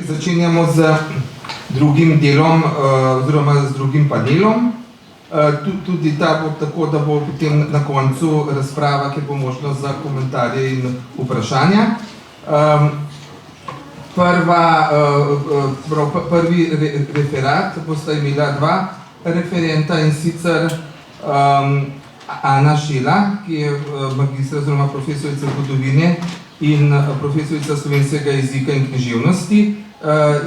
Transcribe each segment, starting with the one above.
začenjamo z drugim delom oziroma z drugim panelom. Tudi ta bo tako, da bo potem na koncu razprava, kjer bo možnost za komentarje in vprašanja. Prvi referat bosta imela dva referenta, in sicer Ana Šela, ki je magistra oziroma profesorica zgodovine in profesorica slovenskega jezika in književnosti.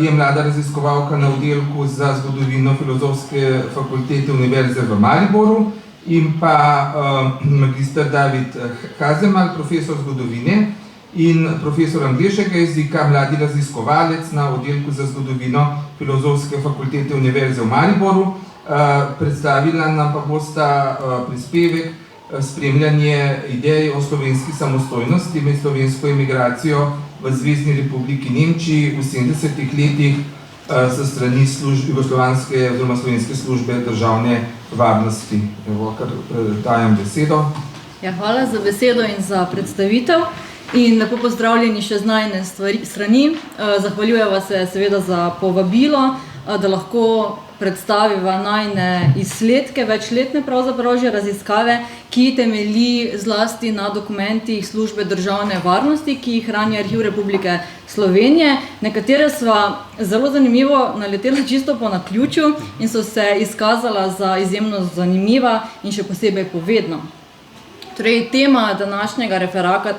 Je mlada raziskovalka na oddelku za zgodovino Filozofske fakultete Univerze v Mariboru, in pa magister David Hazemal, profesor zgodovine in profesor angleškega jezika, mladi raziskovalec na oddelku za zgodovino Filozofske fakultete Univerze v Mariboru. Predstavila nam pa bosta prispevek spremljanje idej o slovenski samostojnosti med slovensko emigracijo v Zvezni republiki Nemčiji v 70-ih letih sa strani jugoslovanske oziroma slovenske službe državne varnosti. Evo, kar dajem besedo. Ja, hvala za besedo in za predstavitev. In lepo pozdravljeni še z najne strani. Zahvaljujeva se seveda za povabilo, da lahko predstaviva najne izsledke, večletne pravzaprav že raziskave, ki temelji zlasti na dokumentih službe državne varnosti, ki jih hrani Arhiv Republike Slovenije. Nekatere sva zelo zanimivo naletela čisto po naključju in so se izkazala za izjemno zanimiva in še posebej povedna. Torej, tema današnjega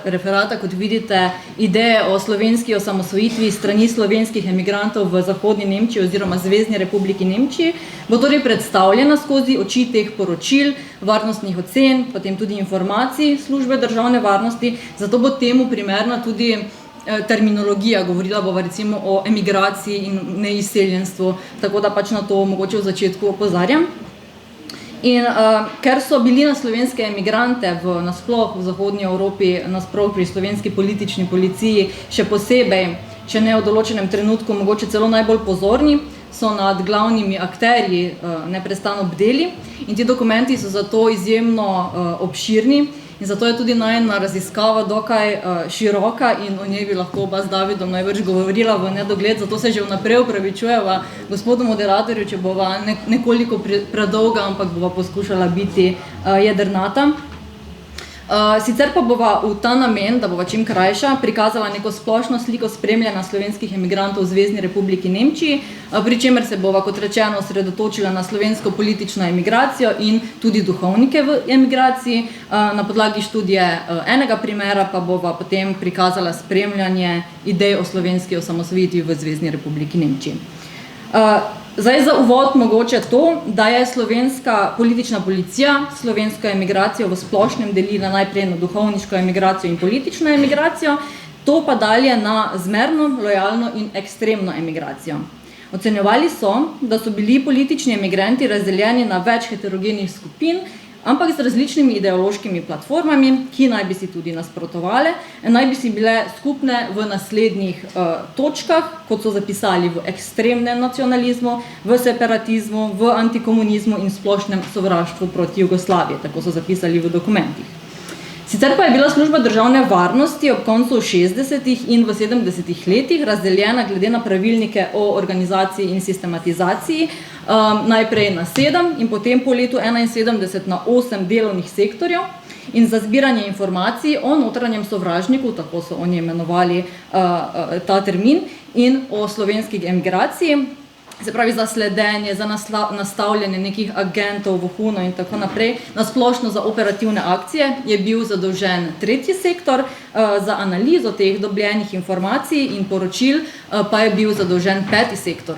referata, kot vidite, ideje o slovenski osamosvojitvi strani slovenskih emigrantov v zahodni Nemčiji oziroma Zvezni republiki Nemčiji, bo torej predstavljena skozi oči teh poročil, varnostnih ocen, potem tudi informacij službe državne varnosti, zato bo temu primerna tudi terminologija, govorila bova recimo o emigraciji in neizseljenstvu, tako da pač na to mogoče v začetku opozarjam. In ker so bili na slovenske emigrante nasploh v zahodnji Evropi, nasploh pri slovenski politični policiji, še posebej, če ne v določenem trenutku, mogoče celo najbolj pozorni, so nad glavnimi akterji neprestano bdeli, in ti dokumenti so zato izjemno obširni. In zato je tudi najna raziskava dokaj široka in o njej bi lahko oba z Davidom največ govorila v nedogled, zato se že vnaprej opravičujeva gospodu moderatorju, če bova nekoliko predolga, ampak bova poskušala biti jedrnata. Sicer pa bova v ta namen, da bova čim krajša, prikazala neko splošno sliko spremljanja slovenskih emigrantov v Zvezni republiki Nemčiji, pri čemer se bova, kot rečeno, osredotočila na slovensko politično emigracijo in tudi duhovnike v emigraciji. Na podlagi študije enega primera pa bova potem prikazala spremljanje idej o slovenski osamosvojitvi v Zvezni republiki Nemčiji. Zdaj za uvod mogoče to, da je slovenska politična policija slovensko emigracijo v splošnem delila najprej na duhovniško emigracijo in politično emigracijo, to pa dalje na zmerno, lojalno in ekstremno emigracijo. Ocenjevali so, da so bili politični emigranti razdeljeni na več heterogenih skupin, ampak z različnimi ideološkimi platformami, ki naj bi si tudi nasprotovale, naj bi si bile skupne v naslednjih točkah, kot so zapisali v ekstremnem nacionalizmu, v separatizmu, v antikomunizmu in splošnem sovraštvu proti Jugoslaviji, tako so zapisali v dokumentih. Sicer pa je bila služba državne varnosti ob koncu 60-ih in v 70-ih letih razdeljena glede na pravilnike o organizaciji in sistematizaciji, najprej na 7 in potem po letu 71 na 8 delovnih sektorjev, in za zbiranje informacij o notranjem sovražniku, tako so oni imenovali ta termin, in o slovenski emigraciji, se pravi za sledenje, za nastavljanje nekih agentov, vohunov in tako naprej, nasplošno za operativne akcije je bil zadolžen tretji sektor, za analizo teh dobljenih informacij in poročil pa je bil zadolžen peti sektor.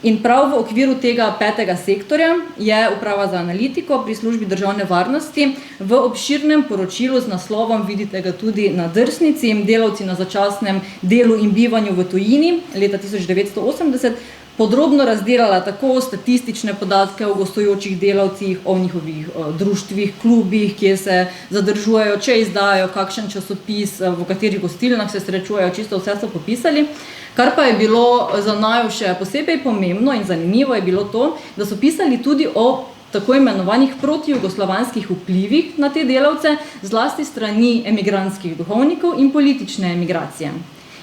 In prav v okviru tega petega sektorja je Uprava za analitiko pri službi državne varnosti v obširnem poročilu z naslovom, vidite ga tudi na drsnici, delavci na začasnem delu in bivanju v tujini leta 1980, podrobno razdelala tako statistične podatke o gostujočih delavcih, o njihovih društvih, klubih, kjer se zadržujejo, če izdajo kakšen časopis, v katerih gostilnah se srečujejo, čisto vse so popisali. Kar pa je bilo za naju še posebej pomembno in zanimivo je bilo to, da so pisali tudi o tako imenovanih protijugoslovanskih vplivih na te delavce, zlasti strani emigrantskih duhovnikov in politične emigracije.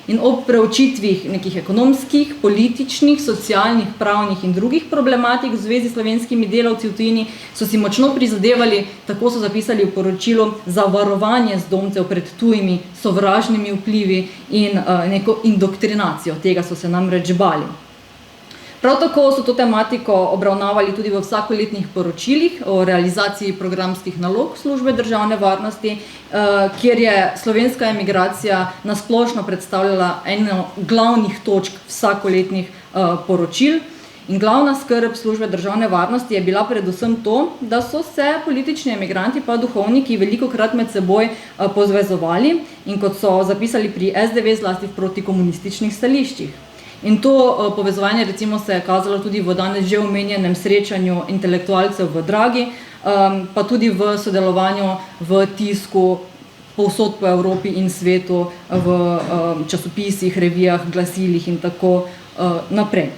in ob preučitvih nekih ekonomskih, političnih, socialnih, pravnih in drugih problematik v zvezi s slovenskimi delavci v tujini so si močno prizadevali, tako so zapisali v poročilu, za varovanje zdomcev pred tujimi sovražnimi vplivi in neko indoktrinacijo. Tega so se namreč bali. Prav tako so to tematiko obravnavali tudi v vsakoletnih poročilih o realizaciji programskih nalog Službe državne varnosti, kjer je slovenska emigracija nasplošno predstavljala eno glavnih točk vsakoletnih poročil. In glavna skrb Službe državne varnosti je bila predvsem to, da so se politični emigranti pa duhovniki velikokrat med seboj povezovali in kot so zapisali pri SDV zlasti v protikomunističnih stališčih. In to povezovanje recimo se je kazalo tudi v danes že omenjenem srečanju intelektualcev v Dragi, pa tudi v sodelovanju v tisku povsod po Evropi in svetu, v časopisih, revijah, glasilih in tako naprej.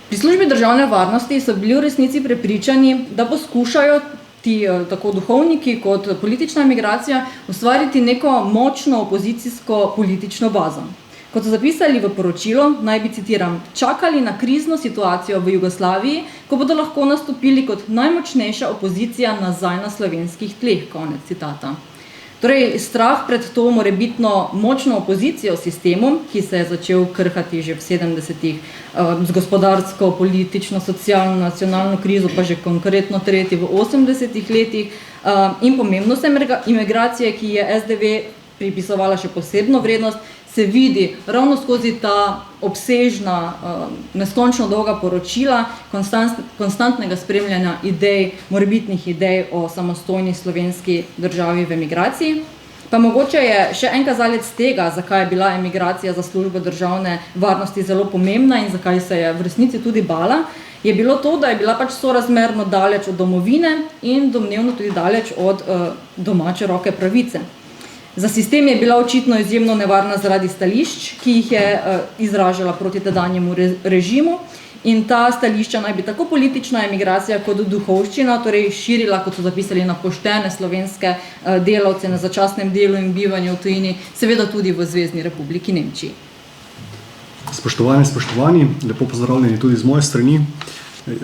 Pri Službi državne varnosti so bili v resnici prepričani, da poskušajo ti tako duhovniki kot politična emigracija ustvariti neko močno opozicijsko politično bazo. Kot so zapisali v poročilu, naj bi, citiram, čakali na krizno situacijo v Jugoslaviji, ko bodo lahko nastopili kot najmočnejša opozicija nazaj na slovenskih tleh, konec citata. Torej, strah pred to morebitno močno opozicijo sistemu, ki se je začel krhati že v 70-ih, z gospodarsko, politično, socialno, nacionalno krizo, pa že konkretno tretji v 80-ih letih, in pomembnost imigracije, ki je SDV pripisovala še posebno vrednost, se vidi ravno skozi ta obsežna, neskončno dolga poročila, konstantnega spremljanja idej, morebitnih idej o samostojni slovenski državi v emigraciji. Pa mogoče je še en kazalec tega, zakaj je bila emigracija za Službo državne varnosti zelo pomembna in zakaj se je v resnici tudi bala, je bilo to, da je bila pač sorazmerno daleč od domovine in domnevno tudi daleč od domače roke pravice. Za sistem je bila očitno izjemno nevarna zaradi stališč, ki jih je izražala proti tedanjemu režimu, in ta stališča naj bi tako politična emigracija kot duhovščina torej širila, kot so zapisali, na poštene slovenske delavce na začasnem delu in bivanju v tujini, seveda tudi v Zvezni republiki Nemčiji. Spoštovani, lepo pozdravljeni tudi z moje strani.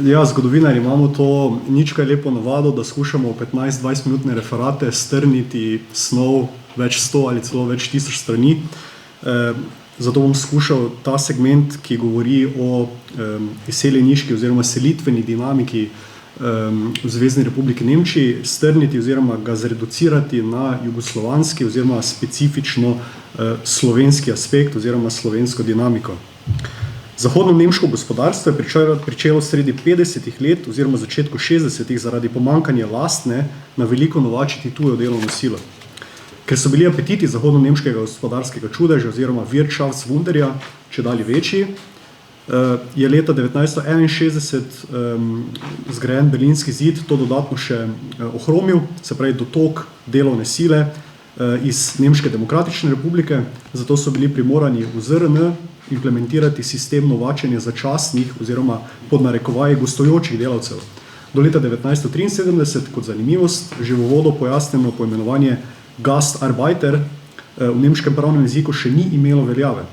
Ja, zgodovinarji imamo to nič kaj lepo navado, da skušamo 15-20 minutne referate strniti snov več 100 ali celo več 1000 strani. Zato bom skušal ta segment, ki govori o izseljeniški oziroma selitveni dinamiki v Zvezni republiki Nemčiji, strniti oziroma ga zreducirati na jugoslovanski oziroma specifično slovenski aspekt oziroma slovensko dinamiko. Zahodno-nemško gospodarstvo je pričelo sredi 50-ih let oziroma začetku 60-ih zaradi pomankanja lastne na veliko novačiti tujo delovno silo. Ker so bili apetiti zahodno-nemškega gospodarskega čudeža oziroma Wirtschaftswunderja čedalje večji, je leta 1961 zgrajen Berlinski zid to dodatno še ohromil, se pravi dotok delovne sile iz Nemške demokratične republike, zato so bili primorani v ZRN implementirati sistem novačenja začasnih oziroma pod narekovaji gostujočih delavcev. Do leta 1973, kot zanimivost, že v uvodu pojasnjeno poimenovanje Gastarbeiter v nemškem pravnem jeziku še ni imelo veljave.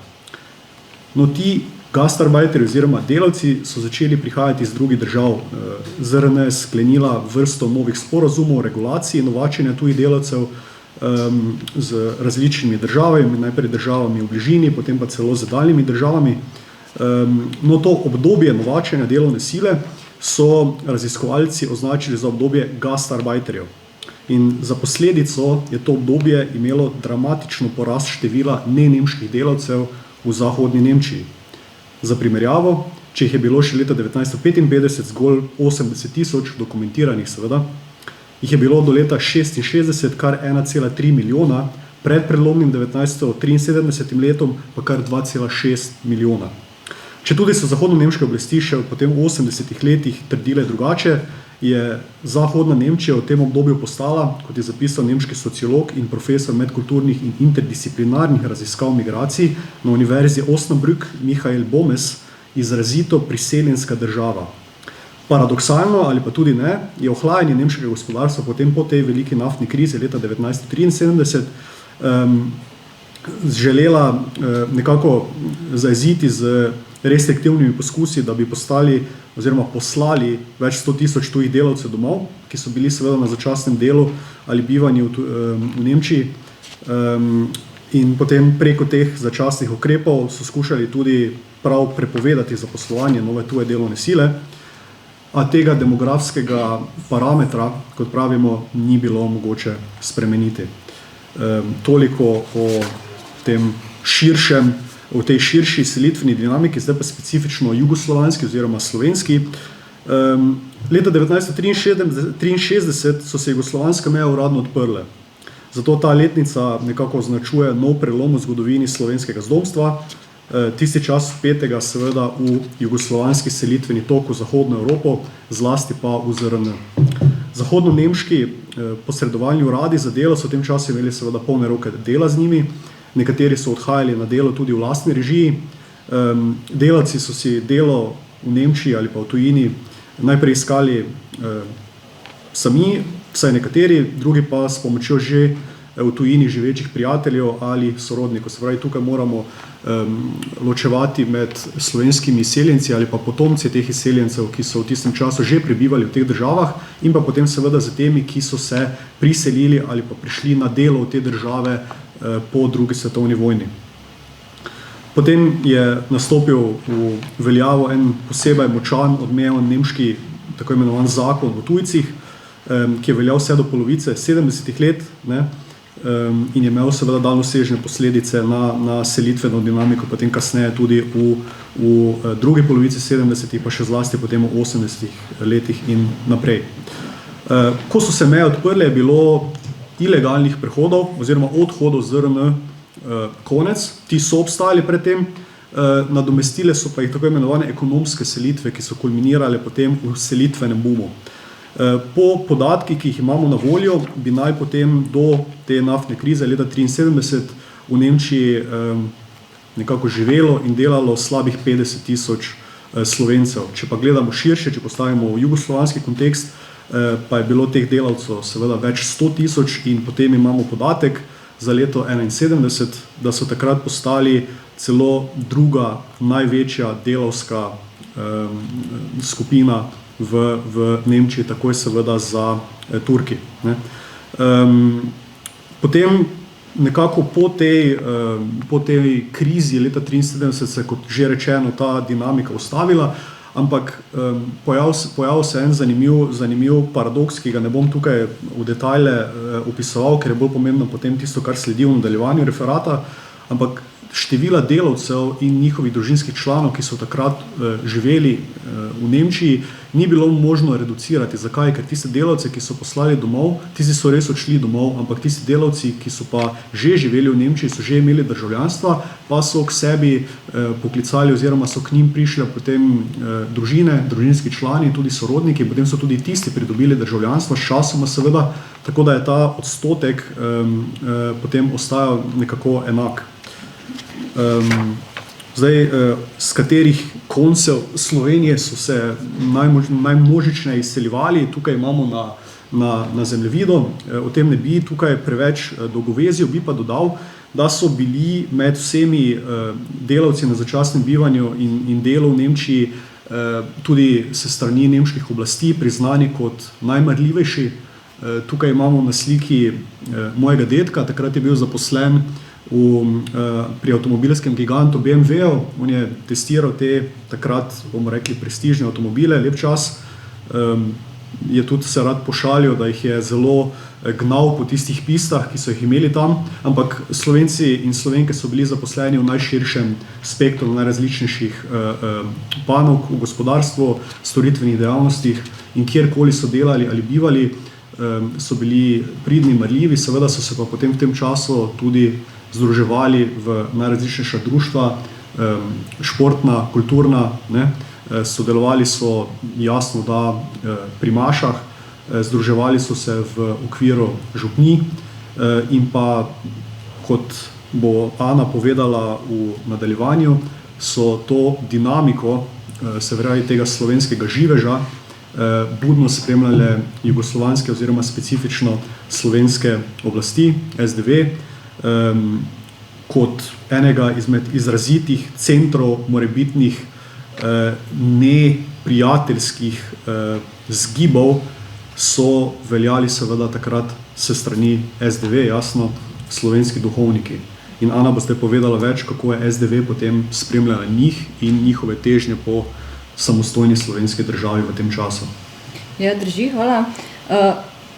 No, ti gastarbeiteri oziroma delavci so začeli prihajati iz drugih držav. ZRN je sklenila vrsto novih sporazumov o regulaciji novačenja tujih delavcev z različnimi državami, najprej državami v bližini, potem pa celo z daljnimi državami. No, to obdobje novačenja delovne sile so raziskovalci označili za obdobje gastarbeiterjev. In za posledico je to obdobje imelo dramatično porast števila nenemških delavcev v zahodni Nemčiji. Za primerjavo, če jih je bilo še leta 1955 zgolj 80 000 dokumentiranih seveda, jih je bilo do leta 1966 kar 1,3 milijona, pred prelomnim 1973 letom pa kar 2,6 milijona. Če tudi so zahodno-nemške oblasti še potem v 80-ih letih trdile drugače, je zahodna Nemčija v tem obdobju postala, kot je zapisal nemški sociolog in profesor medkulturnih in interdisciplinarnih raziskav migracij na Univerzi Osnabrück Michael Bomes, izrazito priseljenska država. Paradoksalno ali pa tudi ne, je ohlajanje nemškega gospodarstva potem po tej veliki naftni krizi leta 1973 želela nekako zajeziti z restriktivnimi poskusi, da bi postali oziroma poslali več 100.000 tujih delavcev domov, ki so bili seveda na začasnem delu ali bivanju v Nemčiji. In potem preko teh začasnih ukrepov so skušali tudi prav prepovedati zaposlovanje nove tuje delovne sile, a tega demografskega parametra, kot pravimo, ni bilo mogoče spremeniti. Toliko o tem v tej širši selitveni dinamiki, zdaj pa specifično jugoslovanski oziroma slovenski. Leta 1963 so se jugoslovanske meje uradno odprle. Zato ta letnica nekako označuje nov prelom v zgodovini slovenskega zdomstva, tisti čas vpetega seveda v jugoslovanski selitveni tok v Zahodno Evropo, zlasti pa v ZRN. Zahodno-nemški posredovalni uradi za delo so v tem času imeli seveda polne roke dela z njimi, nekateri so odhajali na delo tudi v lastni režiji. Delavci so si delo v Nemčiji ali pa v tujini najprej iskali sami, vsaj nekateri, drugi pa s pomočjo že v tujini živečih prijateljev ali sorodnikov. Se pravi, tukaj moramo ločevati med slovenskimi izseljenci ali pa potomci teh izseljencev, ki so v tistem času že prebivali v teh državah, in pa potem seveda z temi, ki so se priselili ali pa prišli na delo v te države po drugi svetovni vojni. Potem je nastopil v veljavo en posebej močan odmeven nemški tako imenovan zakon o tujcih, ki je veljal vse do polovice 70 let, ne, in je imel seveda daljnosežne posledice na selitveno dinamiko, potem kasneje tudi v drugi polovici 70, pa še zlasti potem v 80 letih in naprej. Ko so se meje odprle, je bilo ilegalnih prehodov oziroma odhodov ZRN konec, ti so obstajali predtem, nadomestile so pa jih tako imenovane ekonomske selitve, ki so kulminirale potem v selitvenem bumu. Po podatkih, ki jih imamo na voljo, bi naj potem do te naftne krize leta 1973 v Nemčiji nekako živelo in delalo slabih 50.000 Slovencev. Če pa gledamo širše, če postavimo v jugoslovanski kontekst, pa je bilo teh delavcev seveda več 100.000 in potem imamo podatek za leto 1971, da so takrat postali celo druga največja delavska skupina v Nemčiji, takoj seveda za Turki. Potem nekako po tej krizi leta 1973 se, kot že rečeno, ta dinamika ustavila, ampak pojavil se en zanimiv paradoks, ki ga ne bom tukaj v detajle opisoval, ker je bolj pomembno potem tisto, kar sledi v nadaljevanju referata, ampak števila delavcev in njihovih družinskih članov, ki so takrat živeli v Nemčiji, ni bilo možno reducirati. Zakaj? Ker tiste delavce, ki so poslali domov, tisti so res odšli domov, ampak tisti delavci, ki so pa že živeli v Nemčiji, so že imeli državljanstva, pa so k sebi poklicali oziroma so k njim prišli potem družine, družinski člani, tudi sorodniki, potem so tudi tisti pridobili državljanstvo s časoma seveda, tako da je ta odstotek potem ostajal nekako enak. Zdaj, z katerih koncev Slovenije so se najmnožičneje izseljevali, tukaj imamo na zemljevidu, o tem ne bi tukaj preveč dolgovezil, bi pa dodal, da so bili med vsemi delavci na začasnem bivanju in delu v Nemčiji tudi se strani nemških oblasti priznani kot najmarljivejši. Tukaj imamo na sliki mojega dedka, takrat je bil zaposlen pri avtomobilskem gigantu BMW-ju. On je testiral te takrat, bomo rekli, prestižne avtomobile, lep čas. Je tudi se rad pošalil, da jih je zelo gnal po tistih pistah, ki so jih imeli tam, ampak Slovenci in Slovenke so bili zaposleni v najširšem spektru najrazličnejših panog v gospodarstvu, storitvenih dejavnostih, in kjerkoli so delali ali bivali, so bili pridni, marljivi, seveda so se pa potem v tem času tudi združevali v najrazličnejša društva, športna, kulturna, ne. Sodelovali so jasno, da pri mašah, združevali so se v okviru župnij in pa, kot bo Ana povedala v nadaljevanju, so to dinamiko, se pravi tega slovenskega živeža, budno spremljale jugoslovanske oziroma specifično slovenske oblasti, SDV. kot enega izmed izrazitih centrov morebitnih neprijateljskih zgibov so veljali seveda takrat se strani SDV, jasno, slovenski duhovniki. In Ana bo zdaj povedala več, kako je SDV potem spremljala njih in njihove težnje po samostojni slovenski državi v tem času. Ja, drži, hvala.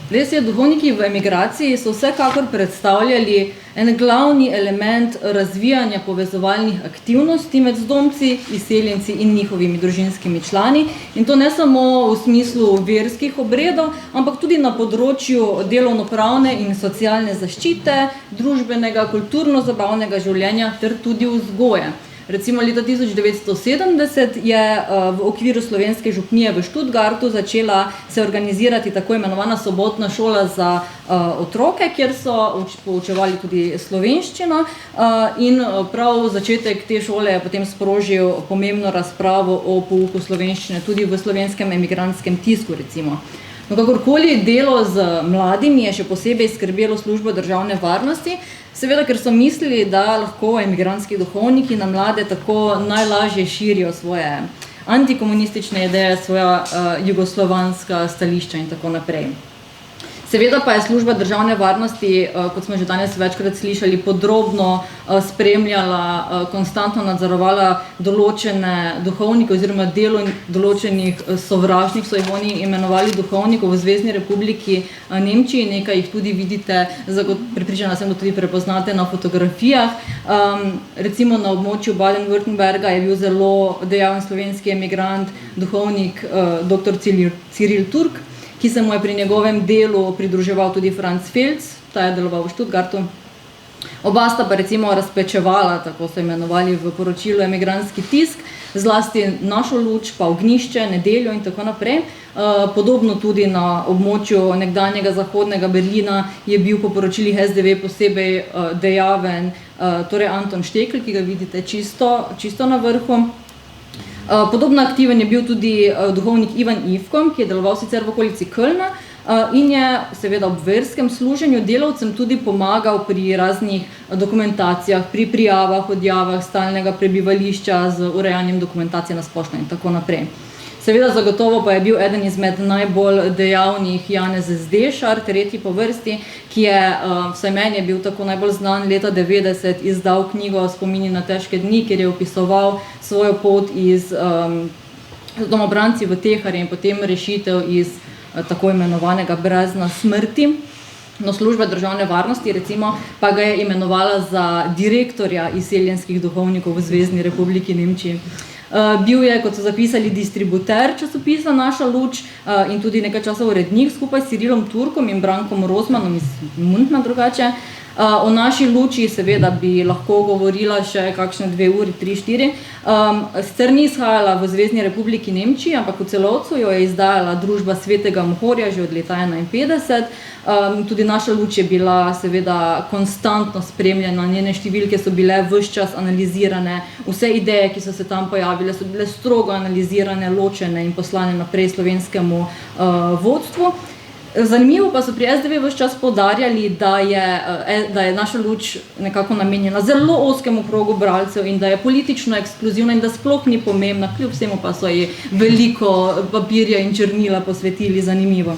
Res je, duhovniki v emigraciji so vsekakor predstavljali en glavni element razvijanja povezovalnih aktivnosti med zdomci, izseljenci in njihovimi družinskimi člani. In to ne samo v smislu verskih obredov, ampak tudi na področju delovnopravne in socialne zaščite, družbenega, kulturno-zabavnega življenja ter tudi vzgoje. Recimo leta 1970 je v okviru slovenske župnije v Študgartu začela se organizirati tako imenovana sobotna šola za otroke, kjer so poučevali tudi slovenščino in prav začetek te šole je potem sprožil pomembno razpravo o pouku slovenščine tudi v slovenskem emigrantskem tisku recimo. No, kakorkoli delo z mladimi je še posebej skrbelo službo državne varnosti, seveda, ker so mislili, da lahko emigrantski duhovniki na mlade tako najlažje širijo svoje antikomunistične ideje, svoja jugoslovanska stališča in tako naprej. Seveda pa je služba državne varnosti, kot smo že danes večkrat slišali, podrobno spremljala, konstantno nadzorovala določene duhovnike oziroma delo določenih sovražnih, so jih oni imenovali duhovnikov v Zvezni republiki Nemčiji, nekaj jih tudi vidite, prepričana sem, da tudi prepoznate na fotografijah. Recimo na območju Baden-Württemberga je bil zelo dejaven slovenski emigrant, duhovnik dr. Ciril Turk, ki se mu je pri njegovem delu pridruževal tudi Franz Felc, ta je deloval v Študgartu. Oba sta pa recimo razpečevala, tako so imenovali v poročilu emigrantski tisk, zlasti Našo luč, pa Ognjišče, Nedeljo in tako naprej. Podobno tudi na območju nekdanjega zahodnega Berlina je bil po poročilih SDV posebej dejaven, torej Anton Štekl, ki ga vidite čisto na vrhu. Podobno aktiven je bil tudi duhovnik Ivan Ivkom, ki je deloval sicer v okolici Kölna in je seveda ob verskem služenju delavcem tudi pomagal pri raznih dokumentacijah, pri prijavah, odjavah stalnega prebivališča z urejanjem dokumentacije na splošno in tako naprej. Seveda zagotovo pa je bil eden izmed najbolj dejavnih Janez Zdešar, tretji po vrsti, ki je, vsaj meni je bil tako najbolj znan leta 90, izdal knjigo Spomini na težke dni, kjer je opisoval svojo pot iz domobranci v Teharje in potem rešitev iz tako imenovanega brezna smrti. No, služba državne varnosti recimo pa ga je imenovala za direktorja izseljenskih duhovnikov v Zvezni republiki Nemčiji. Bil je, kot so zapisali, distributer časopisa Naša luč in tudi nekaj časa urednik skupaj s Cirilom Turkom in Brankom Rozmanom iz Mundna drugače. O Naši luči seveda bi lahko govorila še kakšne 2 uri, 3-4. Sicer ni izhajala v Zvezni republiki Nemčiji, ampak v celotu jo je izdajala družba Svetega Mohorja že od leta 1951. Tudi Naša luč je bila seveda konstantno spremljena, njene številke so bile ves čas analizirane, vse ideje, ki so se tam pojavile, so bile strogo analizirane, ločene in poslane naprej slovenskemu vodstvu. Zanimivo pa so pri SDV ves čas poudarjali, da je Naša luč nekako namenjena zelo ozkemu krogu bralcev in da je politično ekskluzivna in da sploh ni pomembna, kljub vsemu pa so ji veliko papirja in črnila posvetili, zanimivo.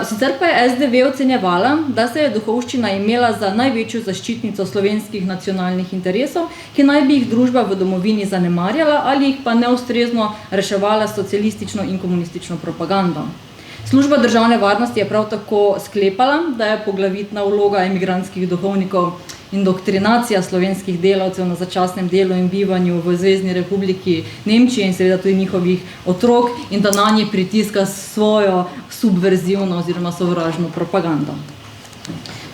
Sicer pa je SDV ocenjevala, da se je duhovščina imela za največjo zaščitnico slovenskih nacionalnih interesov, ki naj bi jih družba v domovini zanemarjala ali jih pa neustrezno reševala socialistično in komunistično propagando. Služba državne varnosti je prav tako sklepala, da je poglavitna vloga emigrantskih duhovnikov indoktrinacija slovenskih delavcev na začasnem delu in bivanju v Zvezni republiki Nemčije in seveda tudi njihovih otrok in da nanje pritiska svojo subverzivno oziroma sovražno propagando.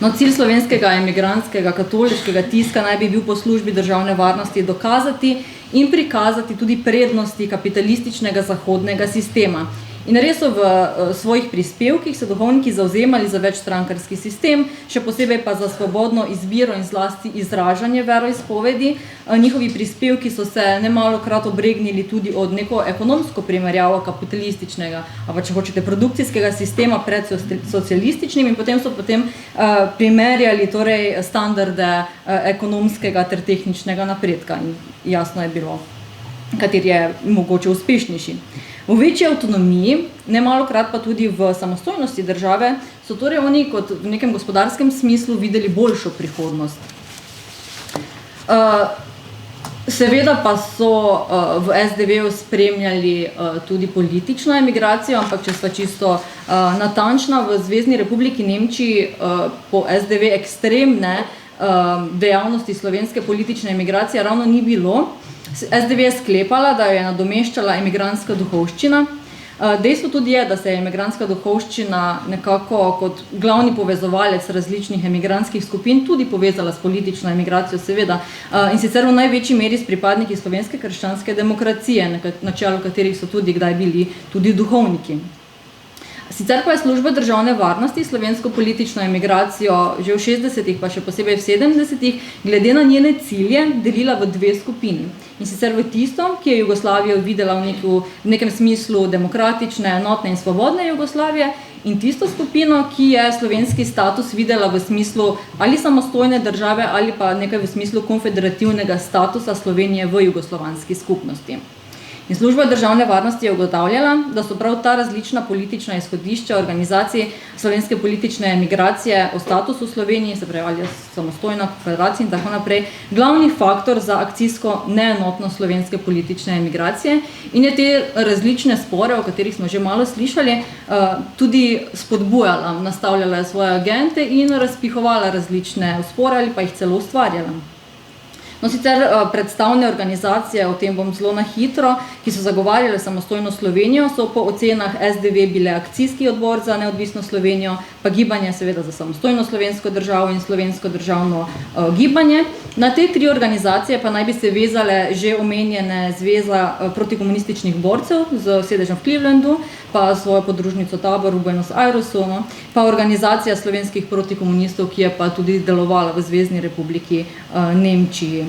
No, cilj slovenskega emigrantskega katoliškega tiska naj bi bil po službi državne varnosti dokazati in prikazati tudi prednosti kapitalističnega zahodnega sistema In res so v svojih prispevkih se duhovniki zavzemali za večstrankarski sistem, še posebej pa za svobodno izbiro in zlasti izražanje veroizpovedi. Njihovi prispevki so se nemalokrat obregnili tudi od neko ekonomsko primerjavo kapitalističnega, ali pa če hočete produkcijskega sistema pred socialističnim in potem so primerjali torej standarde ekonomskega ter tehničnega napredka in jasno je bilo, kater je mogoče uspešnejši. V večji avtonomiji, nemalokrat pa tudi v samostojnosti države, so torej oni kot v nekem gospodarskem smislu videli boljšo prihodnost. Seveda pa so v SDV-ju spremljali tudi politično emigracijo, ampak če sva čisto natančna, v Zvezni republiki Nemčiji po SDV ekstremne dejavnosti slovenske politične emigracije ravno ni bilo. SDV je sklepala, da jo je nadomeščala emigrantska duhovščina. Dejstvo tudi je, da se je emigrantska duhovščina nekako kot glavni povezovalec različnih emigrantskih skupin tudi povezala s politično emigracijo, seveda, in sicer v največji meri s pripadniki slovenske krščanske demokracije, na čelu katerih so tudi kdaj bili tudi duhovniki. Sicer pa je služba državne varnosti slovensko politično emigracijo že v 60-ih, pa še posebej v 70-ih, glede na njene cilje delila v dve skupini. In sicer v tisto, ki je Jugoslavijo videla v nekem smislu demokratične, enotne in svobodne Jugoslavije, in tisto skupino, ki je slovenski status videla v smislu ali samostojne države ali pa nekaj v smislu konfederativnega statusa Slovenije v jugoslovanski skupnosti. In služba državne varnosti je ugotavljala, da so prav ta različna politična izhodišča organizacij slovenske politične emigracije o statusu Sloveniji, se pravi ali samostojna konfederacija in tako naprej, glavni faktor za akcijsko neenotnost slovenske politične emigracije in je te različne spore, o katerih smo že malo slišali, tudi spodbujala, nastavljala svoje agente in razpihovala različne spore ali pa jih celo ustvarjala. No, sicer predstavne organizacije, o tem bom zelo na hitro, ki so zagovarjale samostojno Slovenijo, so po ocenah SDV bile Akcijski odbor za neodvisno Slovenijo, pa Gibanje seveda za samostojno slovensko državo in Slovensko državno gibanje. Na te tri organizacije pa naj bi se vezale že omenjene Zveza protikomunističnih borcev z sedežem v Clevelandu, pa svojo podružnico Tabor v Buenos Airesu, no, pa organizacija slovenskih protikomunistov, ki je pa tudi delovala v Zvezni republiki Nemčiji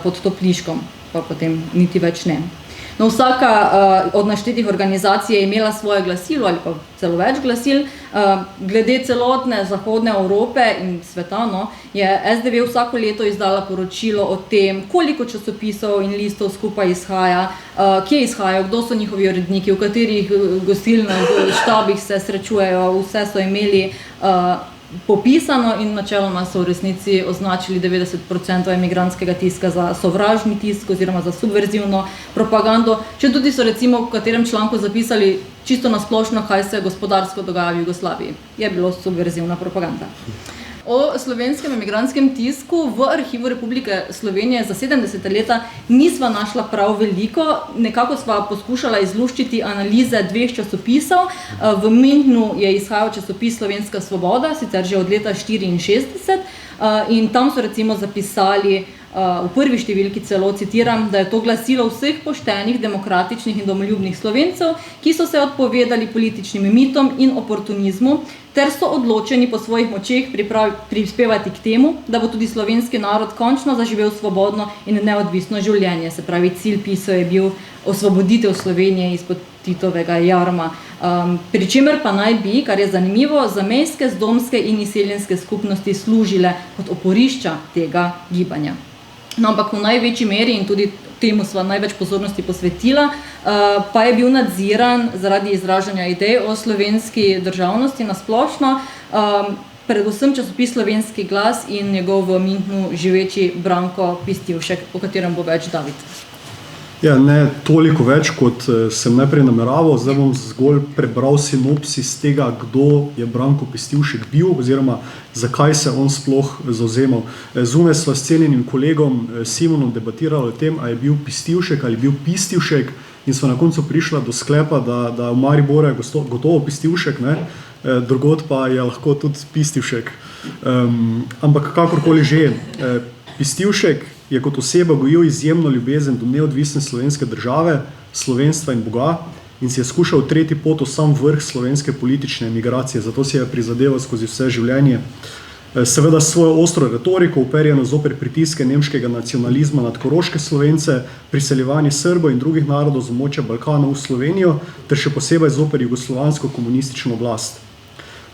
pod Topliškom, pa potem niti več ne. No, vsaka od naštetih organizacij je imela svoje glasilo ali pa celo več glasil. Glede celotne zahodne Evrope in sveta, no, je SDV vsako leto izdala poročilo o tem, koliko časopisov in listov skupaj izhaja, kje izhajajo, kdo so njihovi uredniki, v katerih gostilnih štabih se srečujejo, vse so imeli popisano in načeloma so v resnici označili 90% emigrantskega tiska za sovražni tisk oziroma za subverzivno propagando, če tudi so recimo v katerem članku zapisali čisto nasplošno, kaj se gospodarsko dogaja v Jugoslaviji. Je bilo subverzivna propaganda. O slovenskem emigrantskem tisku v arhivu Republike Slovenije za 70. leta nisva našla prav veliko. Nekako sva poskušala izluščiti analize dveh časopisov. V Münchnu je izhajal časopis Slovenska svoboda, sicer že od leta 1964, in tam so recimo zapisali v prvi številki celo, citiram, da je to glasilo vseh poštenih, demokratičnih in domoljubnih Slovencev, ki so se odpovedali političnim mitom in oportunizmu, ter so odločeni po svojih močeh prispevati k temu, da bo tudi slovenski narod končno zaživel svobodno in neodvisno življenje. Se pravi, cilj pisov je bil osvoboditev Slovenije izpod Titovega jarma. Pri čemer pa naj bi, kar je zanimivo, zamejske, zdomske in izseljenske skupnosti služile kot oporišča tega gibanja. No, ampak v največji meri, in tudi temu sva največ pozornosti posvetila, pa je bil nadziran zaradi izražanja idej o slovenski državnosti nasplošno, predvsem časopis Slovenski glas in njegov v Münchnu živeči Branko Pistivšek, o katerem bo več David. Ja, ne toliko več, kot sem najprej nameraval. Zdaj bom zgolj prebral sinopsis tega, kdo je Branko Pistivšek bil, oziroma zakaj se on sploh zauzemal. Zunaj sva s cenjenim kolegom Simonom debatirali o tem, a je bil Pistivšek ali bil Pistivšek, in sva na koncu prišla do sklepa, da v Mariboru je gotovo Pistivšek, ne? Drugod pa je lahko tudi Pistivšek. Ampak kakorkoli že, Pistivšek je kot oseba gojil izjemno ljubezen do neodvisne slovenske države, slovenstva in Boga, in si je skušal utreti pot v sam vrh slovenske politične emigracije, zato si je prizadeval skozi vse življenje. Seveda s svojo ostro retoriko, uperjeno zoper pritiske nemškega nacionalizma nad koroške Slovence, priseljevanje Srbov in drugih narodov z območja Balkana v Slovenijo, ter še posebej zoper jugoslovansko komunistično oblast.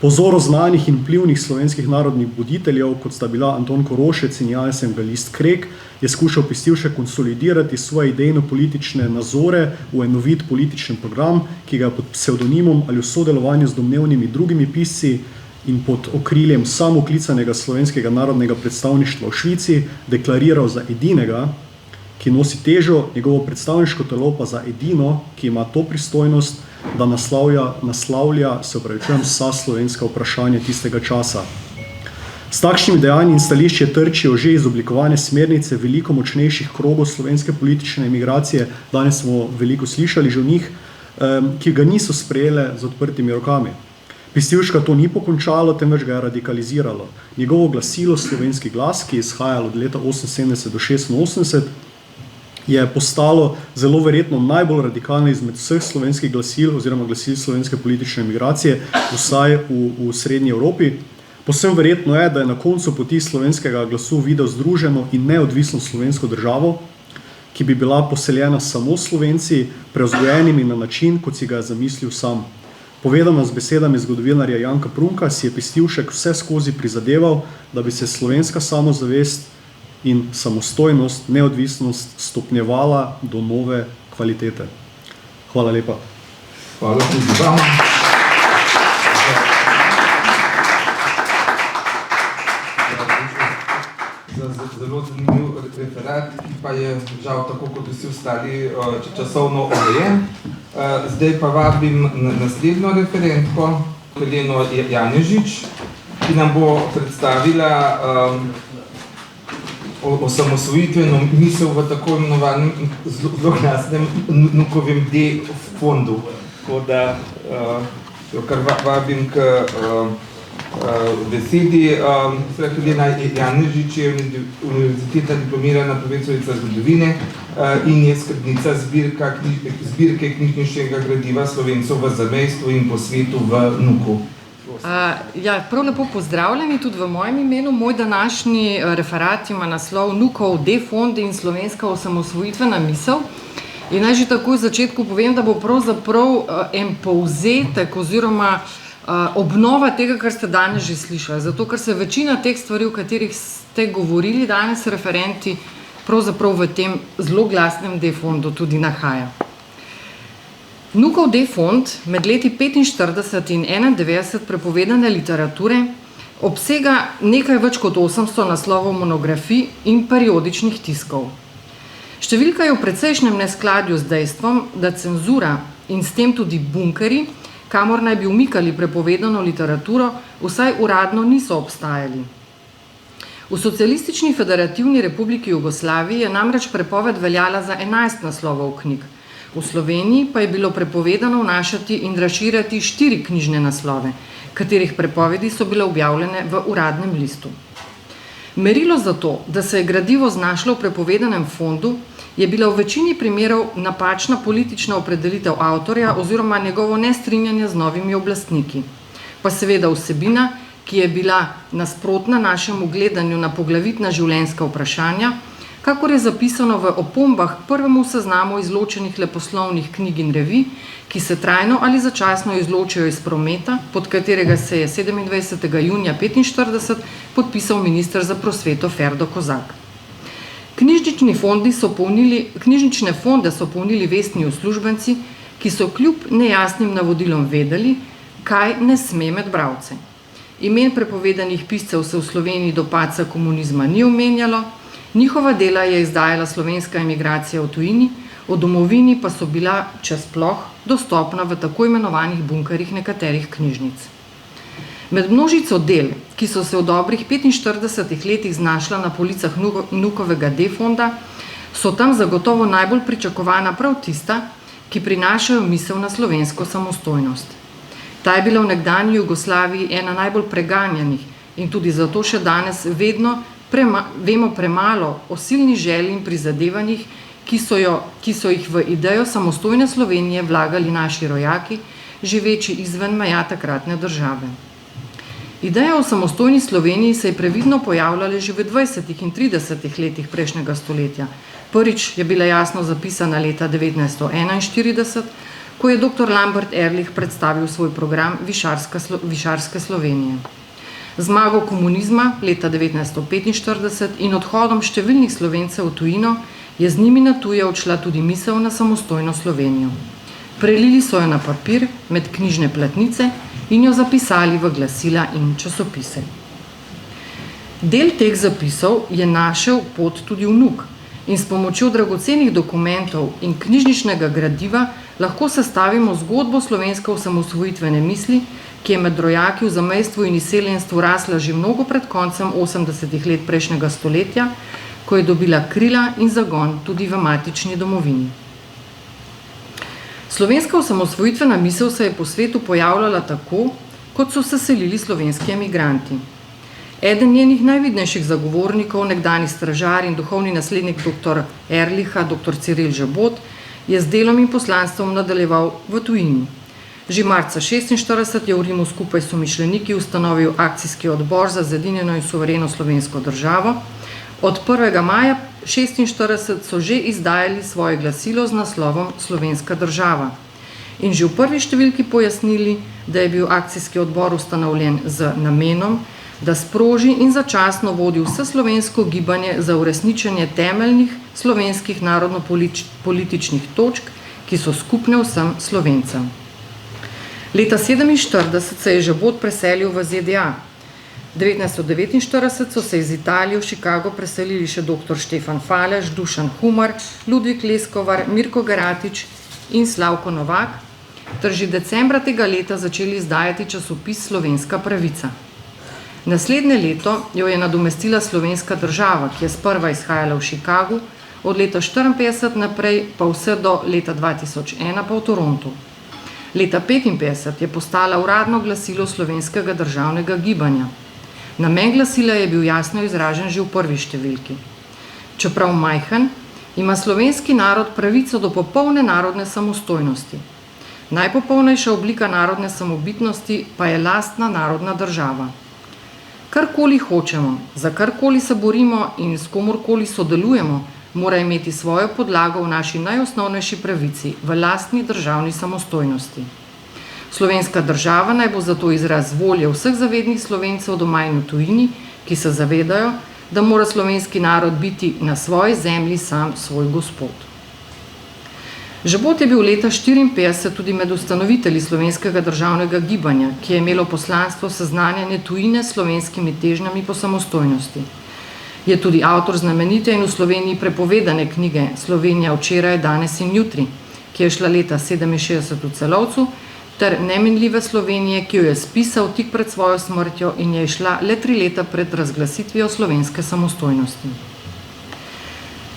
Po vzoru znanih in vplivnih slovenskih narodnih voditeljev, kot sta bila Anton Korošec in Janez Evangelist Krek, je skušal Pestivšek konsolidirati svoje idejno-politične nazore v enovit političen program, ki ga pod psevdonimom ali v sodelovanju z domnevnimi drugimi pisci in pod okriljem samoklicanega slovenskega narodnega predstavništva v Švici deklariral za edinega, ki nosi težo, njegovo predstavniško telo pa za edino, ki ima to pristojnost, da naslavlja vsa slovenska vprašanja tistega časa. S takšnimi dejanji in stališči trčijo že izoblikovane smernice veliko močnejših krogov slovenske politične emigracije, danes smo veliko slišali že o njih, ki ga niso sprejele z odprtimi rokami. Pestivška to ni pokončalo, temveč ga je radikaliziralo. Njegovo glasilo Slovenski glas, ki je izhajalo od leta 1978 do 1986, je postalo zelo verjetno najbolj radikalno izmed vseh slovenskih glasil oziroma glasil slovenske politične emigracije, vsaj v Srednji Evropi. Povsem verjetno je, da je na koncu poti slovenskega glasu videl združeno in neodvisno slovensko državo, ki bi bila poseljena samo Slovenci, prevzgojenimi na način, kot si ga je zamislil sam. Povedano z besedami zgodovinarja Janka Prunka, si je Pestivšek vse skozi prizadeval, da bi se slovenska samozavest in samostojnost, neodvisnost stopnjevala do nove kvalitete. Hvala lepa. Hvala tudi vam. Zelo zanimiv referat, ki pa je žal tako kot vsi ostali časovno omejen. Zdaj pa vabim naslednjo referentko, Heleno Janežič, ki nam bo predstavila osamosvojitveno misel v tako imenovanem zloglasnem Nukovem D-fondu. Tako da jo kar vabim k besedi. Helena Janežič je univerzitetna diplomirana profesorica zgodovine in je skrbnica zbirke knjižničnega gradiva Slovencev v zamejstvu in po svetu v Nuku. Prav lepo pozdravljeni tudi v mojem imenu. Moj današnji referat ima naslov Nukov D-fond in slovenska osamosvojitvena misel. In naj že takoj v začetku povem, da bo pravzaprav en povzetek oziroma obnova tega, kar ste danes že slišali. Zato, ker se večina teh stvari, o katerih ste govorili danes referenti, pravzaprav v tem zloglasnem D-fondu tudi nahaja. Nukov D-fond med leti 1945 in 1991 prepovedane literature obsega nekaj več kot 800 naslovov monografij in periodičnih tiskov. Številka je v precejšnjem neskladju z dejstvom, da cenzura in s tem tudi bunkeri, kamor naj bi umikali prepovedano literaturo, vsaj uradno niso obstajali. V Socialistični federativni republiki Jugoslaviji je namreč prepoved veljala za 11 naslovov knjig. V Sloveniji pa je bilo prepovedano vnašati in razširjati 4 knjižne naslove, katerih prepovedi so bile objavljene v uradnem listu. Merilo za to, da se je gradivo znašlo v prepovedanem fondu, je bila v večini primerov napačna politična opredelitev avtorja oziroma njegovo nestrinjanje z novimi oblastniki. Pa seveda vsebina, ki je bila nasprotna našemu gledanju na poglavitna življenjska vprašanja, kakor je zapisano v opombah k prvemu seznamu izločenih leposlovnih knjig in revij, ki se trajno ali začasno izločijo iz prometa, pod katerega se je 27. junija 1945 podpisal minister za prosveto Ferdo Kozak. Knjižnične fonde so polnili vestni uslužbenci, ki so kljub nejasnim navodilom vedeli, kaj ne sme med bralce. Imen prepovedanih piscev se v Sloveniji do padca komunizma ni omenjalo, njihova dela je izdajala slovenska emigracija v tujini, v domovini pa so bila, če sploh, dostopna v tako imenovanih bunkerjih nekaterih knjižnic. Med množico del, ki so se v dobrih 45 letih znašla na policah Nukovega D-fonda, so tam zagotovo najbolj pričakovana prav tista, ki prinašajo misel na slovensko samostojnost. Ta je bila v nekdanji Jugoslaviji ena najbolj preganjanih in tudi zato še danes vemo premalo o silni želji in prizadevanjih, ki so jih v idejo samostojne Slovenije vlagali naši rojaki, živeči izven meja takratne države. Ideja o samostojni Sloveniji se je previdno pojavljala že v 20. in 30. letih prejšnjega stoletja. Prvič je bila jasno zapisana leta 1941, ko je dr. Lambert Ehrlich predstavil svoj program Višarske Slovenije. Zmago komunizma leta 1945 in odhodom številnih Slovencev v tujino je z njimi na tuje odšla tudi misel na samostojno Slovenijo. Prelili so jo na papir med knjižne platnice in jo zapisali v glasila in časopise. Del teh zapisov je našel pot tudi vnuk in s pomočjo dragocenih dokumentov in knjižničnega gradiva lahko sestavimo zgodbo slovenske osamosvojitvene misli, ki je med rojaki v zamejstvu in izseljenstvu rasla že mnogo pred koncem 80. let prejšnjega stoletja, ko je dobila krila in zagon tudi v matični domovini. Slovenska osamosvojitvena misel se je po svetu pojavljala tako, kot so se selili slovenski emigranti. Eden njenih najvidnejših zagovornikov, nekdani stražar in duhovni naslednik dr. Ehrlicha, dr. Ciril Žebot, je z delom in poslanstvom nadaljeval v tujini. Že marca 1946 je v Rimu skupaj s somišljeniki ustanovil akcijski odbor za zedinjeno in suvereno slovensko državo. Od 1. maja 1946 so že izdajali svoje glasilo z naslovom Slovenska država. In že v prvi številki pojasnili, da je bil akcijski odbor ustanovljen z namenom, da sproži in začasno vodi vse slovensko gibanje za uresničenje temeljnih slovenskih narodno-političnih točk, ki so skupne vsem Slovencem. Leta 1947 se je Žebot preselil v ZDA. 1949 so se iz Italije v Chicago preselili še dr. Štefan Falež, Dušan Humar, Ludvik Leskovar, Mirko Geratič in Slavko Novak, ter že decembra tega leta začeli izdajati časopis Slovenska pravica. Naslednje leto jo je nadomestila Slovenska država, ki je sprva izhajala v Chicagu, od leta 1954 naprej pa vse do leta 2001 pa v Torontu. Leta 1955 je postala uradno glasilo slovenskega državnega gibanja. Namen glasila je bil jasno izražen že v prvi številki. Čeprav majhen, ima slovenski narod pravico do popolne narodne samostojnosti. Najpopolnejša oblika narodne samobitnosti pa je lastna narodna država. Karkoli hočemo, za karkoli se borimo in s komorkoli sodelujemo, mora imeti svojo podlago v naši najosnovnejši pravici, v lastni državni samostojnosti. Slovenska država naj bo zato izraz volje vseh zavednih Slovencev doma in v tujini, ki se zavedajo, da mora slovenski narod biti na svoji zemlji sam svoj gospod. Žebot je bil leta 1954 tudi med ustanovitelji slovenskega državnega gibanja, ki je imelo poslanstvo seznanjanje tujine s slovenskimi težnjami po samostojnosti. Je tudi avtor znamenite in v Sloveniji prepovedane knjige Slovenija včeraj, danes in jutri, ki je šla leta 1967 v Celovcu, ter Neminljive Slovenije, ki jo je spisal tik pred svojo smrtjo in je šla le 3 leta pred razglasitvijo slovenske samostojnosti.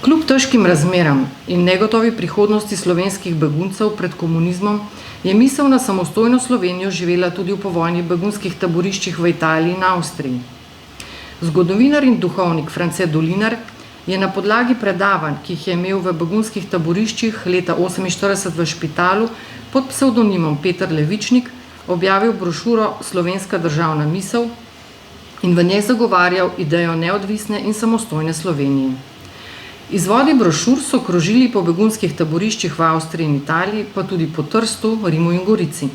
Kljub težkim razmeram in negotovi prihodnosti slovenskih beguncev pred komunizmom je misel na samostojno Slovenijo živela tudi v povojnih begunskih taboriščih v Italiji in Avstriji. Zgodovinar in duhovnik France Dolinar je na podlagi predavanj, ki jih je imel v begunskih taboriščih leta 1948 v Špitalu pod psevdonimom Peter Levičnik, objavil brošuro Slovenska državna misel in v njej zagovarjal idejo neodvisne in samostojne Slovenije. Izvodi brošur so krožili po begunskih taboriščih v Avstriji in Italiji, pa tudi po Trstu, Rimu in Gorici.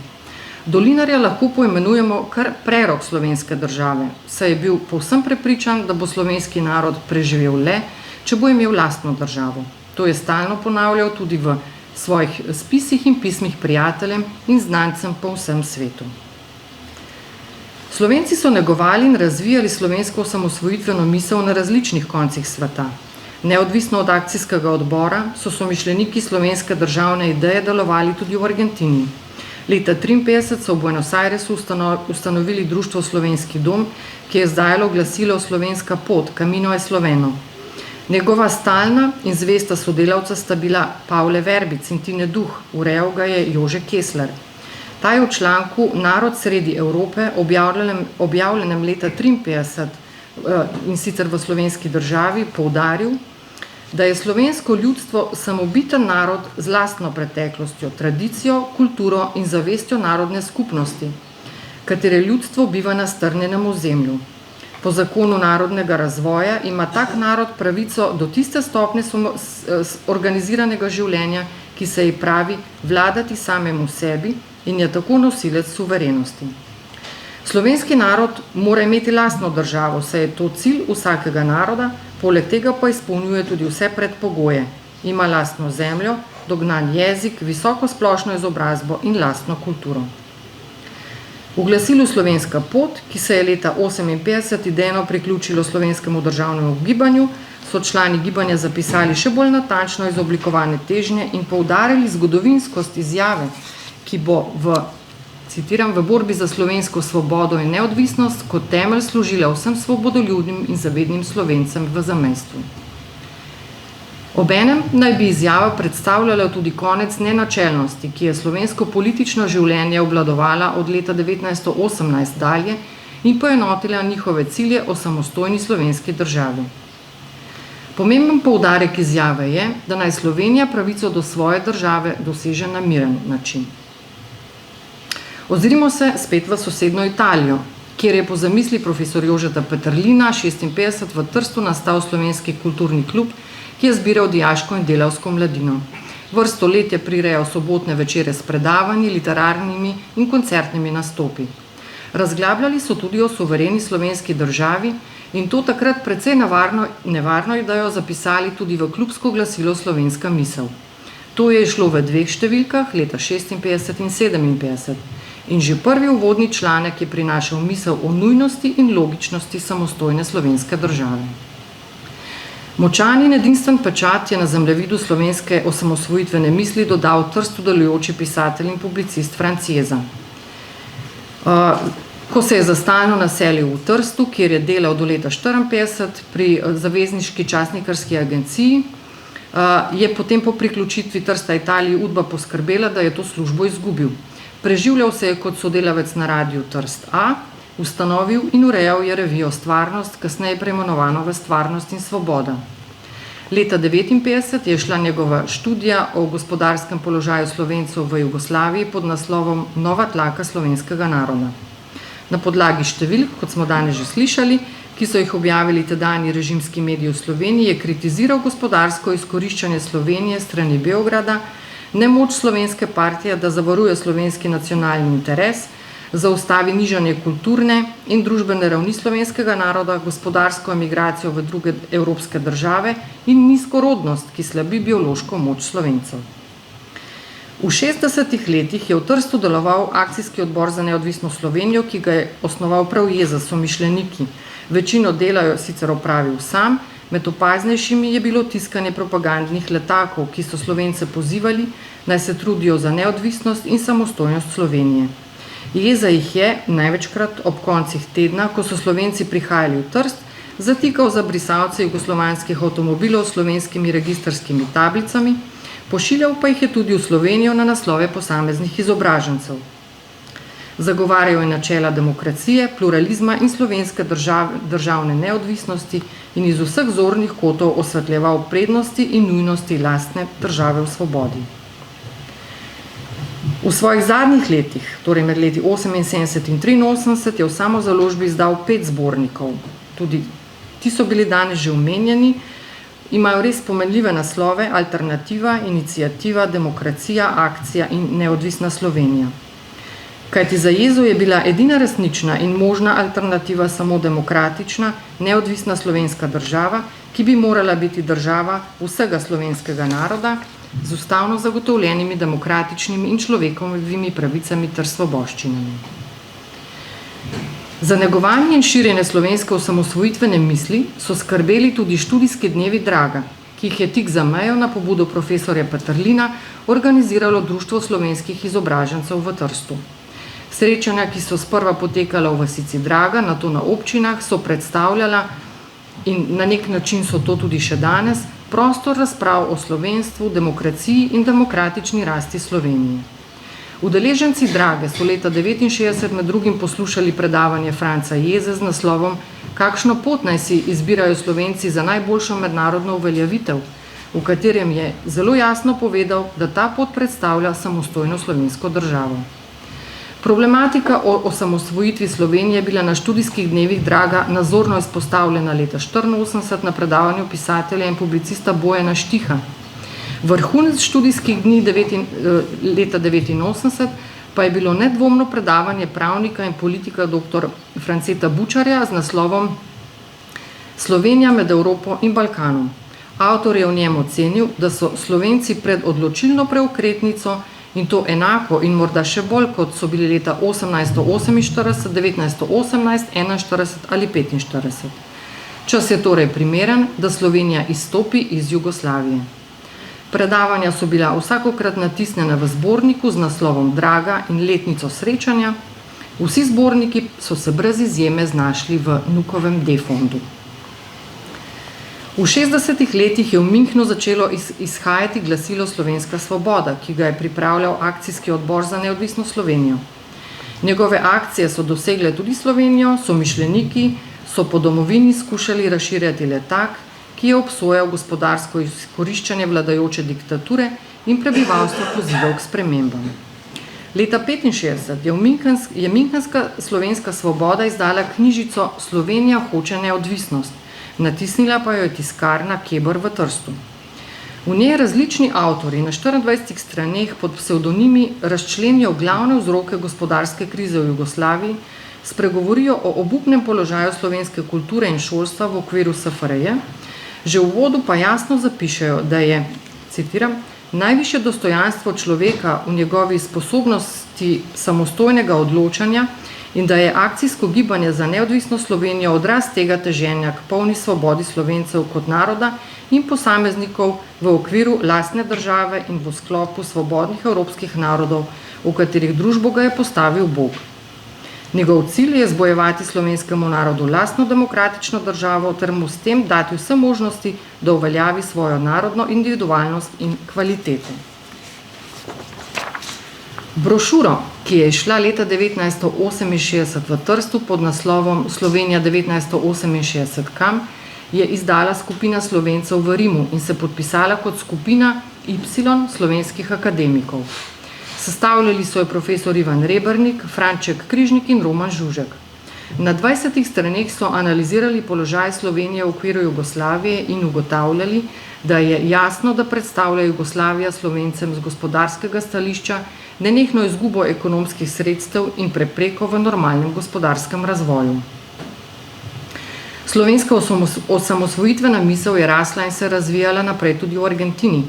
Dolinarja lahko poimenujemo kar prerok slovenske države, saj je bil povsem prepričan, da bo slovenski narod preživel le, če bo imel lastno državo. To je stalno ponavljal tudi v svojih spisih in pismih prijateljem in znancem po vsem svetu. Slovenci so negovali in razvijali slovensko osamosvojitveno misel na različnih koncih sveta. Neodvisno od akcijskega odbora so somišljeniki slovenske državne ideje delovali tudi v Argentini. Leta 1953 so v Buenos Airesu ustanovili društvo Slovenski dom, ki je izdajalo glasilo Slovenska pot, Camino je Sloveno. Njegova stalna in zvesta sodelavca sta bila Pavle Verbic in Tine Duh, urejal ga je Jože Kessler. Ta je v članku Narod sredi Evrope, objavljenem leta 1953 in sicer v Slovenski državi, poudaril, da je slovensko ljudstvo samobiten narod z lastno preteklostjo, tradicijo, kulturo in zavestjo narodne skupnosti, katere ljudstvo biva na strnjenem ozemlju. Po zakonu narodnega razvoja ima tak narod pravico do tiste stopnje organiziranega življenja, ki se ji pravi vladati samemu sebi in je tako nosilec suverenosti. Slovenski narod mora imeti lastno državo, saj je to cilj vsakega naroda, poleg tega pa izpolnjuje tudi vse predpogoje. Ima lastno zemljo, dognan jezik, visoko splošno izobrazbo in lastno kulturo. V glasilu Slovenska pot, ki se je leta 1958 idejno priključilo slovenskemu državnemu gibanju, so člani gibanja zapisali še bolj natančno izoblikovane težnje in poudarili zgodovinskost izjave, ki bo citiram, v borbi za slovensko svobodo in neodvisnost kot temelj služila vsem svobodoljubnim in zavednim Slovencem v zamejstvu. Obenem naj bi izjava predstavljala tudi konec nenačelnosti, ki je slovensko politično življenje obvladovala od leta 1918 dalje in poenotila njihove cilje o samostojni slovenski državi. Pomemben poudarek izjave je, da naj Slovenija pravico do svoje države doseže na miren način. Ozrimo se spet v sosednjo Italijo, kjer je po zamisli profesor Jožeta Peterlina 1956 v Trstu nastal slovenski kulturni klub, ki je zbiral dijaško in delavsko mladino. Vrsto let je prirejal sobotne večere s predavanji, literarnimi in koncertnimi nastopi. Razglabljali so tudi o suvereni slovenski državi in to takrat precej nevarno idejo zapisali tudi v klubsko glasilo Slovenska misel. To je išlo v dveh številkah, leta 1956 in 1957. In že prvi uvodni članek je prinašal misel o nujnosti in logičnosti samostojne slovenske države. Močan in edinstven pečat je na zemljevidu slovenske osamosvojitvene misli dodal Trstu delujoči pisatelj in publicist Franc Jeza. Ko se je za stalno naselil v Trstu, kjer je delal do leta 1954 pri zavezniški časnikarski agenciji, je potem po priključitvi Trsta Italiji Udba poskrbela, da je to službo izgubil. Preživljal se je kot sodelavec na radiju Trst A, ustanovil in urejal je revijo Stvarnost, kasneje preimenovano v Stvarnost in svoboda. Leta 1959 je šla njegova študija o gospodarskem položaju Slovencev v Jugoslaviji pod naslovom Nova tlaka slovenskega naroda. Na podlagi številk, kot smo danes že slišali, ki so jih objavili tedanji režimski mediji v Sloveniji, je kritiziral gospodarsko izkoriščanje Slovenije strani Beograda, nemoč slovenske partije, da zavaruje slovenski nacionalni interes, zaustavi nižanje kulturne in družbene ravni slovenskega naroda, gospodarsko emigracijo v druge evropske države in nizkorodnost, ki slabi biološko moč Slovencev. V 60-ih letih je v Trstu deloval akcijski odbor za neodvisno Slovenijo, ki ga je osnoval prav Jeza s somišljeniki. Večino dela je sicer opravil sam, med opaznejšimi je bilo tiskanje propagandnih letakov, ki so Slovence pozivali, naj se trudijo za neodvisnost in samostojnost Slovenije. Jeza jih je, največkrat ob koncih tedna, ko so Slovenci prihajali v Trst, zatikal za brisalce jugoslovanskih avtomobilov s slovenskimi registrskimi tablicami, pošiljal pa jih je tudi v Slovenijo na naslove posameznih izobražencev. Zagovarjal je načela demokracije, pluralizma in slovenske državne neodvisnosti in iz vseh zornih kotov osvetljeval prednosti in nujnosti lastne države v svobodi. V svojih zadnjih letih, torej med leti 1978 in 1983, je v samozaložbi izdal 5 zbornikov. Tudi ti so bili danes že omenjeni, imajo res pomenljive naslove: Alternativa, Iniciativa, Demokracija, Akcija in Neodvisna Slovenija. Kajti za Jezo je bila edina resnična in možna alternativa samo demokratična, neodvisna slovenska država, ki bi morala biti država vsega slovenskega naroda z ustavno zagotovljenimi demokratičnimi in človekovimi pravicami ter svoboščinami. Za negovanje in širjenje slovenske osamosvojitvene misli so skrbeli tudi študijski dnevi Draga, ki jih je tik za mejo na pobudo profesorja Peterlina organiziralo Društvo slovenskih izobražencev v Trstu. Srečanja, ki so sprva potekala v vasici Draga, nato na občinah, so predstavljala, in na nek način so to tudi še danes, prostor razprav o slovenstvu, demokraciji in demokratični rasti Slovenije. Udeleženci Drage so leta 1969 med drugim poslušali predavanje Franca Jeze z naslovom Kakšno pot naj si izbirajo Slovenci za najboljšo mednarodno uveljavitev, v katerem je zelo jasno povedal, da ta pot predstavlja samostojno slovensko državo. Problematika o osamosvojitvi Slovenije je bila na študijskih dnevih Draga nazorno izpostavljena leta 1984 na predavanju pisatelja in publicista Bojana Štiha. Vrhunec študijskih dni leta 1989 pa je bilo nedvomno predavanje pravnika in politika dr. Franceta Bučarja z naslovom Slovenija med Evropo in Balkanom. Avtor je v njem ocenil, da so Slovenci pred odločilno preokretnico in to enako in morda še bolj, kot so bili leta 1848, 1918, 41 ali 45. Čas je torej primeren, da Slovenija izstopi iz Jugoslavije. Predavanja so bila vsakokrat natisnjena v zborniku z naslovom Draga in letnico srečanja. Vsi zborniki so se brez izjeme znašli v Nukovem D-fondu. V 60. letih je v Münchnu začelo izhajati glasilo Slovenska svoboda, ki ga je pripravljal Akcijski odbor za neodvisno Slovenijo. Njegove akcije so dosegle tudi Slovenijo, somišljeniki so po domovini skušali razširjati letak, ki je obsojal gospodarsko izkoriščanje vladajoče diktature in prebivalstvo pozival k spremembam. Leta 1965 je Münchenska slovenska svoboda izdala knjižico Slovenija hoče neodvisnost, natisnila pa jo je tiskarna Keber v Trstu. V njej različni avtori na 24 straneh pod psevdonimi razčlenijo glavne vzroke gospodarske krize v Jugoslaviji, spregovorijo o obupnem položaju slovenske kulture in šolstva v okviru SFRJ, že v uvodu pa jasno zapišejo, da je, citiram, najvišje dostojanstvo človeka v njegovi sposobnosti samostojnega odločanja in da je akcijsko gibanje za neodvisno Slovenijo odraz tega teženja k polni svobodi Slovencev kot naroda in posameznikov v okviru lastne države in v sklopu svobodnih evropskih narodov, v katerih družbo ga je postavil Bog. Njegov cilj je zbojevati slovenskemu narodu lastno demokratično državo ter mu s tem dati vse možnosti, da uveljavi svojo narodno individualnost in kvaliteto. Brošuro, ki je išla leta 1968 v Trstu pod naslovom Slovenija 1968 kam, je izdala skupina Slovencev v Rimu in se podpisala kot skupina Y slovenskih akademikov. Sestavljali so jo profesor Ivan Rebernik, Franček Križnik in Roman Žužek. Na 20 straneh so analizirali položaj Slovenije v okviru Jugoslavije in ugotavljali, da je jasno, da predstavlja Jugoslavija Slovencem z gospodarskega stališča nenehno izgubo ekonomskih sredstev in prepreko v normalnem gospodarskem razvoju. Slovenska osamosvojitvena misel je rasla in se razvijala naprej tudi v Argentini.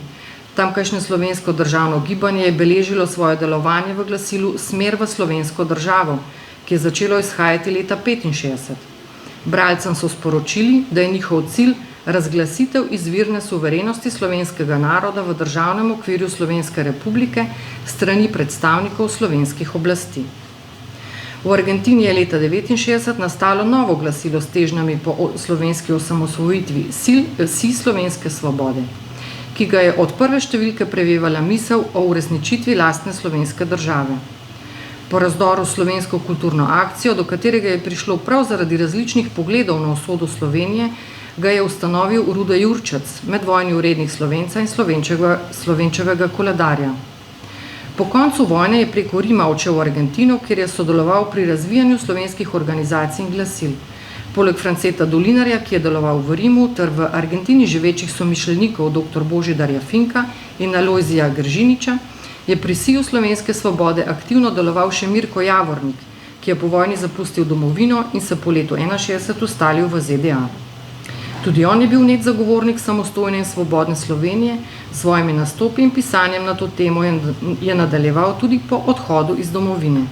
Tamkajšnje slovensko državno gibanje je beležilo svoje delovanje v glasilu Smer v slovensko državo, ki je začelo izhajati leta 1965. Bralcem so sporočili, da je njihov cilj razglasitev izvirne suverenosti slovenskega naroda v državnem okvirju Slovenske republike strani predstavnikov slovenskih oblasti. V Argentini je leta 1969 nastalo novo glasilo s težnjami po slovenski osamosvojitvi Si slovenske svobode, ki ga je od prve številke prevevala misel o uresničitvi lastne slovenske države. Po razdoru slovensko kulturno akcijo, do katerega je prišlo prav zaradi različnih pogledov na usodo Slovenije, ga je ustanovil Rude Jurčec, medvojni urednik Slovenca in Slovenčevega koledarja. Po koncu vojne je preko Rima odšel v Argentino, kjer je sodeloval pri razvijanju slovenskih organizacij in glasil. Poleg Franceta Dolinarja, ki je deloval v Rimu, ter v Argentini živečih somišljenikov dr. Božidarja Finka in Alojzija Gržiniča, je pri Siju slovenske svobode aktivno deloval še Mirko Javornik, ki je po vojni zapustil domovino in se po letu 1961 ustalil v ZDA. Tudi on je bil net zagovornik samostojne in svobodne Slovenije, s svojimi nastopi in pisanjem na to temo je nadaljeval tudi po odhodu iz domovine.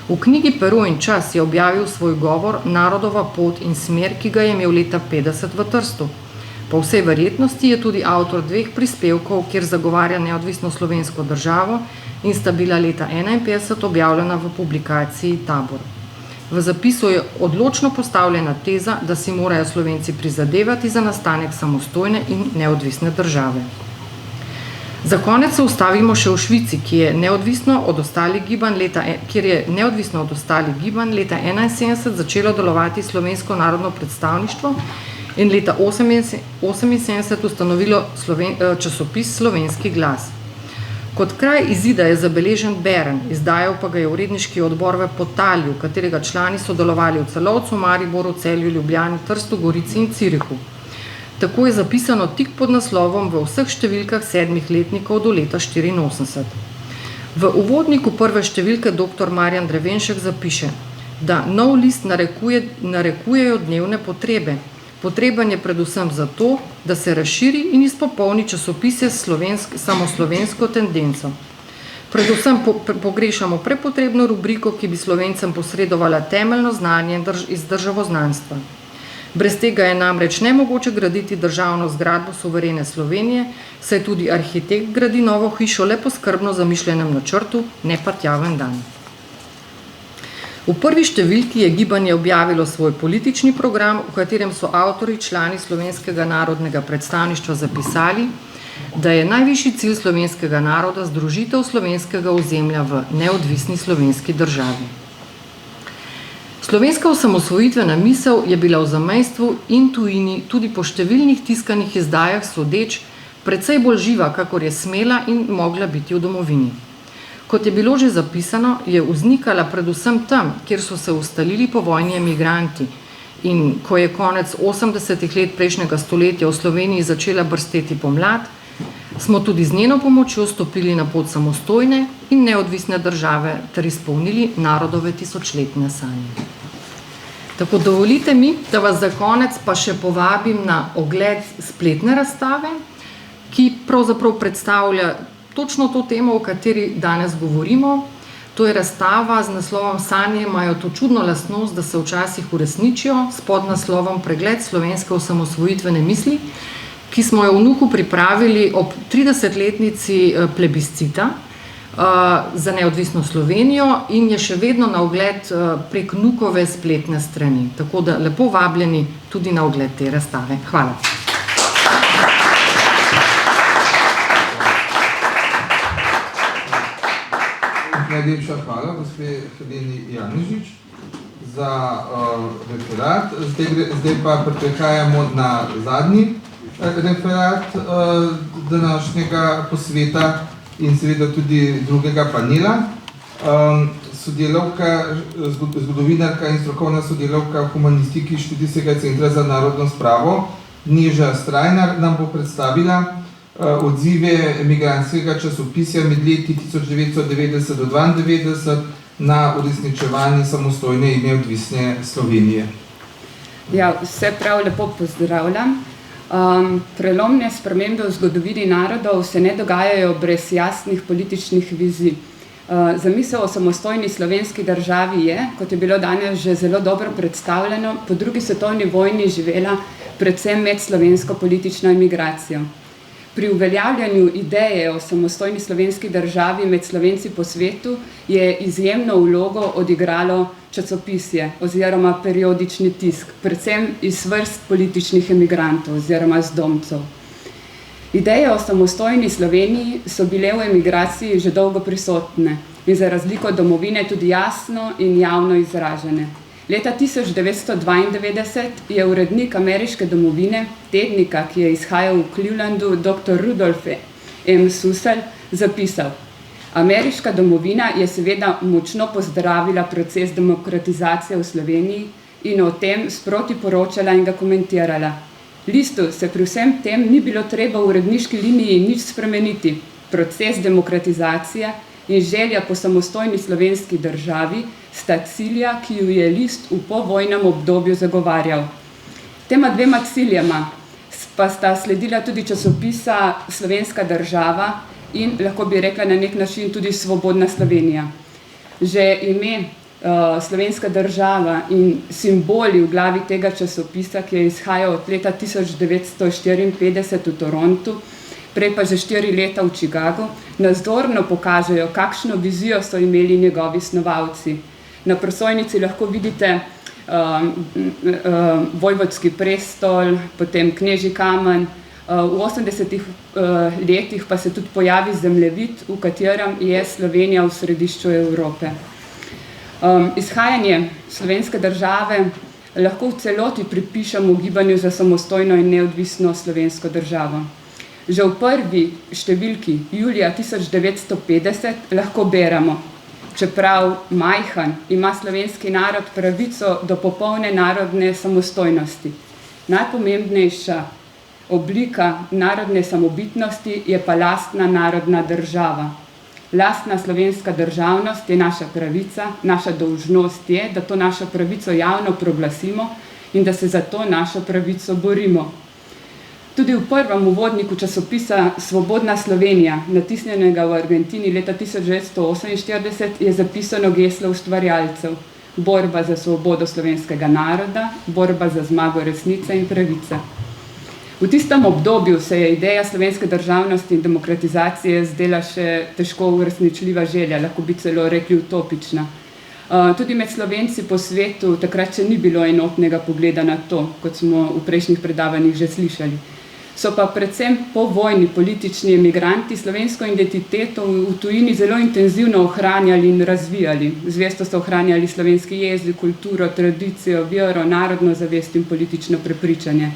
V knjigi Pero in čas je objavil svoj govor Narodova pot in smer, ki ga je imel leta 1950 v Trstu. Po vsej verjetnosti je tudi avtor 2 prispevkov, kjer zagovarja neodvisno slovensko državo in sta bila leta 1951 objavljena v publikaciji Tabor. V zapisu je odločno postavljena teza, da si morajo Slovenci prizadevati za nastanek samostojne in neodvisne države. Za konec se ustavimo še v Švici, kjer je neodvisno od ostalih gibanj leta 1971 začelo delovati Slovensko narodno predstavništvo in leta 1978 ustanovilo časopis Slovenski glas. Kot kraj izida je zabeležen Beren, izdajal pa ga je uredniški odbor v Potalju, katerega člani so delovali v Celovcu, Mariboru, Celju, Ljubljani, Trstu, Gorici in Cirihu. Tako je zapisano tik pod naslovom v vseh številkah 7 letnikov do leta 1984. V uvodniku prve številke dr. Marjan Drevenšek zapiše, da nov list narekujejo dnevne potrebe. Potreben je predvsem zato, da se razširi in izpopolni časopise s samoslovensko tendenco. Predvsem pogrešamo prepotrebno rubriko, ki bi Slovencem posredovala temeljno znanje iz državoznanstva. Brez tega je namreč nemogoče graditi državno zgradbo suverene Slovenije, saj tudi arhitekt gradi novo hišo le po skrbno zamišljenem načrtu, ne pa tjaven dan. V prvi številki je gibanje objavilo svoj politični program, v katerem so avtorji člani Slovenskega narodnega predstavništva zapisali, da je najvišji cilj slovenskega naroda združitev slovenskega ozemlja v neodvisni slovenski državi. Slovenska osamosvojitvena misel je bila v zamejstvu in tujini tudi po številnih tiskanih izdajah sodeč precej bolj živa, kakor je smela in mogla biti v domovini. Kot je bilo že zapisano, je vznikala predvsem tam, kjer so se ustalili povojni emigranti in ko je konec 80. let prejšnjega stoletja v Sloveniji začela brsteti pomlad, smo tudi z njeno pomočjo stopili na pot samostojne in neodvisne države ter izpolnili narodove tisočletne sanje. Tako dovolite mi, da vas za konec pa še povabim na ogled spletne razstave, ki pravzaprav predstavlja točno to temo, o kateri danes govorimo. To je razstava z naslovom Sanje imajo to čudno lastnost, da se včasih uresničijo, s podnaslovom Pregled slovenske osamosvojitvene misli, ki smo jo v Nuku pripravili ob 30-letnici plebiscita za neodvisno Slovenijo in je še vedno na ogled prek Nukove spletne strani. Tako da lepo vabljeni tudi na ogled te razstave. Hvala. Najlepša hvala, gospe Heleni Janežič, za referat. Zdaj pa prehajamo na zadnji referat današnjega posveta in seveda tudi drugega panela. Zgodovinarka in strokovna sodelavka v humanistiki Študijskega centra za narodno spravo Neža Strajnar nam bo predstavila odzive emigrantskega časopisja med leti 1990 do 1992 na uresničevanje samostojne in neodvisne Slovenije. Ja, vse prav lepo pozdravljam. Prelomne spremembe v zgodovini narodov se ne dogajajo brez jasnih političnih vizij. Zamisel o samostojni slovenski državi je, kot je bilo danes že zelo dobro predstavljeno, po drugi svetovni vojni živela predvsem med slovensko politično emigracijo. Pri uveljavljanju ideje o samostojni slovenski državi med Slovenci po svetu je izjemno vlogo odigralo časopisje oziroma periodični tisk, predvsem iz vrst političnih emigrantov oziroma zdomcev. Ideje o samostojni Sloveniji so bile v emigraciji že dolgo prisotne in za razliko od domovine tudi jasno in javno izražene. Leta 1992 je urednik ameriške domovine, tednika, ki je izhajal v Clevelandu, dr. Rudolf M. Sussel, zapisal: Ameriška domovina je seveda močno pozdravila proces demokratizacije v Sloveniji in o tem sproti poročala in ga komentirala. Listu se pri vsem tem ni bilo treba v uredniški liniji nič spremeniti. Proces demokratizacije in želja po samostojni slovenski državi sta cilja, ki ju je list v povojnem obdobju zagovarjal. Tema dvema ciljema pa sta sledila tudi časopisa Slovenska država in lahko bi rekla na nek način tudi Svobodna Slovenija. Že ime Slovenska država in simboli v glavi tega časopisa, ki je izhajal od leta 1954 v Torontu, prej pa že 4 leta v Chicagu, nazorno pokažejo, kakšno vizijo so imeli njegovi snovalci. Na prosojnici lahko vidite Vojvodski prestol, potem Knežji kamen, V 80-ih letih pa se tudi pojavi zemljevid, v katerem je Slovenija v središču Evrope. Izhajanje slovenske države lahko v celoti pripišemo gibanju za samostojno in neodvisno slovensko državo. Že v prvi številki julija 1950 lahko beremo: čeprav majhen, ima slovenski narod pravico do popolne narodne samostojnosti. Najpomembnejša oblika narodne samobitnosti je pa lastna narodna država. Lastna slovenska državnost je naša pravica, naša dolžnost je, da to našo pravico javno proglasimo in da se za to našo pravico borimo. Tudi v prvem uvodniku časopisa Svobodna Slovenija, natisnjenega v Argentini leta 1948, je zapisano geslo ustvarjalcev: borba za svobodo slovenskega naroda, borba za zmago resnice in pravice. V tistem obdobju se je ideja slovenske državnosti in demokratizacije zdela še težko uresničljiva želja, lahko bi celo rekli utopična. Tudi med Slovenci po svetu takrat še ni bilo enotnega pogleda na to, kot smo v prejšnjih predavanjih že slišali. So pa predvsem povojni politični emigranti slovensko identiteto v tujini zelo intenzivno ohranjali in razvijali. Zvesto so ohranjali slovenski jezik, kulturo, tradicijo, vero, narodno zavest in politično prepričanje.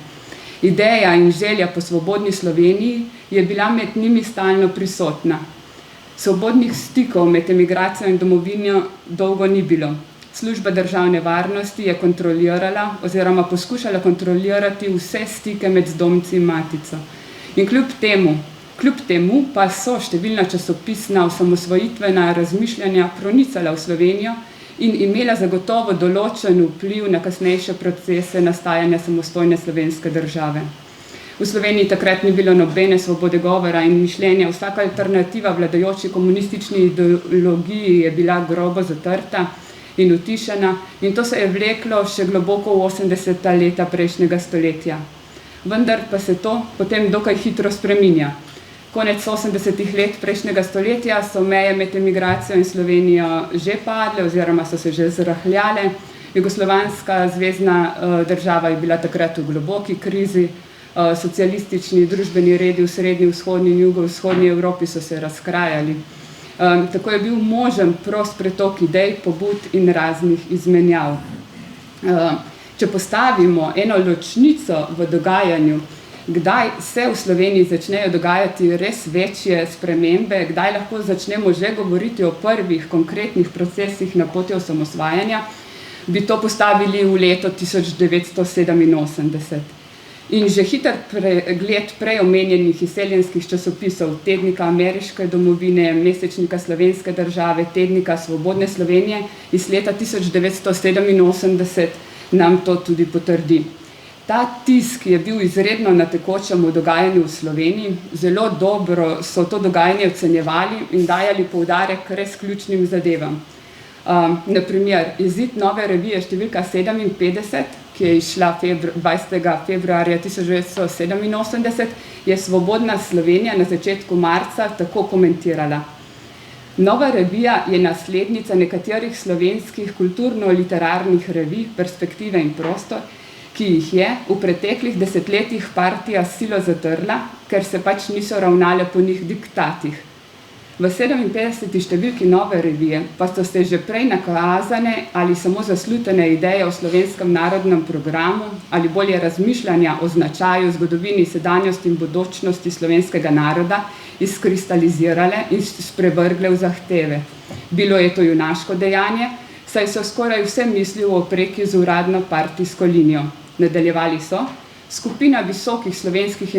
Ideja in želja po svobodni Sloveniji je bila med njimi stalno prisotna. Svobodnih stikov med emigracijo in domovino dolgo ni bilo. Služba državne varnosti je kontrolirala oziroma poskušala kontrolirati vse stike med zdomci in matico. In kljub temu pa so številna časopisna osamosvojitvena razmišljanja pronicala v Slovenijo in imela zagotovo določen vpliv na kasnejše procese nastajanja samostojne slovenske države. V Sloveniji takrat ni bilo nobene svobode govora in mišljenja, vsaka alternativa vladajoči komunistični ideologiji je bila grobo zatrta in utišena, in to se je vleklo še globoko v 80. leta prejšnjega stoletja. Vendar pa se to potem dokaj hitro spreminja. Konec 80. let prejšnjega stoletja so meje med emigracijo in Slovenijo že padle oziroma so se že zrahljale. Jugoslovanska zvezna država je bila takrat v globoki krizi, socialistični družbeni redi v srednji, vzhodni in jugovzhodni Evropi so se razkrajali. Tako je bil možen prost pretok idej, pobud in raznih izmenjav. Če postavimo eno ločnico v dogajanju, kdaj se v Sloveniji začnejo dogajati res večje spremembe, kdaj lahko začnemo že govoriti o prvih konkretnih procesih na poti osamosvajanja, bi to postavili v leto 1987. In že hiter pregled prej omenjenih izseljenskih časopisov, tednika ameriške domovine, mesečnika slovenske države, tednika Svobodne Slovenije iz leta 1987 nam to tudi potrdi. Ta tisk je bil izredno na tekočem dogajanju v Sloveniji, zelo dobro so to dogajanje ocenjevali in dajali poudarek res ključnim zadevam. Naprimer, izid nove revije številka 57, ki je izšla 20. februarja 1987, je Svobodna Slovenija na začetku marca tako komentirala: Nova revija je naslednica nekaterih slovenskih kulturno-literarnih revij Perspektive in prostor, ki jih je v preteklih desetletjih partija s silo zatrla, ker se pač niso ravnale po njih diktatih. V 57. številki nove revije pa so se že prej nakazane ali samo zaslutene ideje o slovenskem narodnem programu ali bolje razmišljanja o značaju, zgodovini, sedanjosti in bodočnosti slovenskega naroda izkristalizirale in sprevrgle v zahteve. Bilo je to junaško dejanje, saj so skoraj vse misli v opreki z uradno partijsko linijo. Nadaljevali so: skupina visokih slovenskih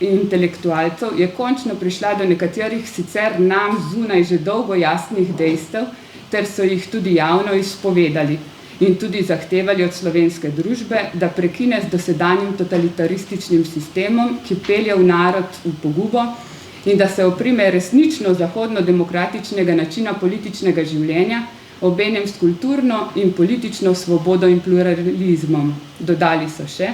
intelektualcev je končno prišla do nekaterih sicer nam zunaj že dolgo jasnih dejstev, ter so jih tudi javno izpovedali in tudi zahtevali od slovenske družbe, da prekine z dosedanjim totalitarističnim sistemom, ki pelje v narod v pogubo, in da se oprime resnično zahodno-demokratičnega načina političnega življenja, obenem s kulturno in politično svobodo in pluralizmom. Dodali so še: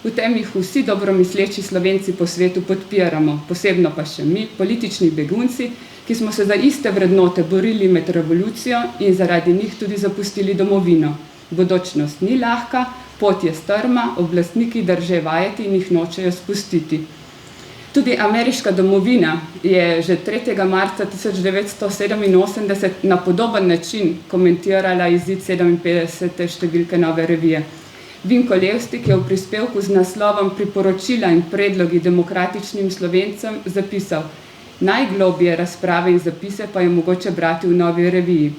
v tem jih vsi dobromisleči Slovenci po svetu podpiramo, posebno pa še mi, politični begunci, ki smo se za iste vrednote borili med revolucijo in zaradi njih tudi zapustili domovino. Bodočnost ni lahka, pot je strma, oblastniki drže vajeti in jih nočejo spustiti. Tudi ameriška domovina je že 3. marca 1987 na podoben način komentirala izid 57. številke Nove revije. Vinko Levstik je v prispevku z naslovom Priporočila in predlogi demokratičnim Slovencem zapisal: najglobje razprave in zapise pa je mogoče brati v Novi reviji.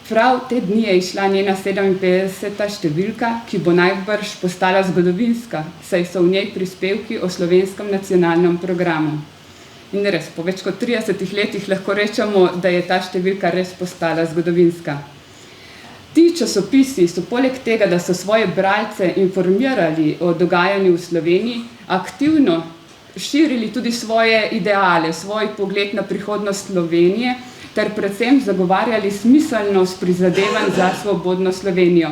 Prav te dni je išla njena 57. številka, ki bo najbrž postala zgodovinska, saj so v njej prispevki o slovenskem nacionalnem programu. In res, po več kot 30 letih lahko rečemo, da je ta številka res postala zgodovinska. Ti časopisi so poleg tega, da so svoje bralce informirali o dogajanju v Sloveniji, aktivno širili tudi svoje ideale, svoj pogled na prihodnost Slovenije, ter predvsem zagovarjali smiselnost prizadevanj za svobodno Slovenijo.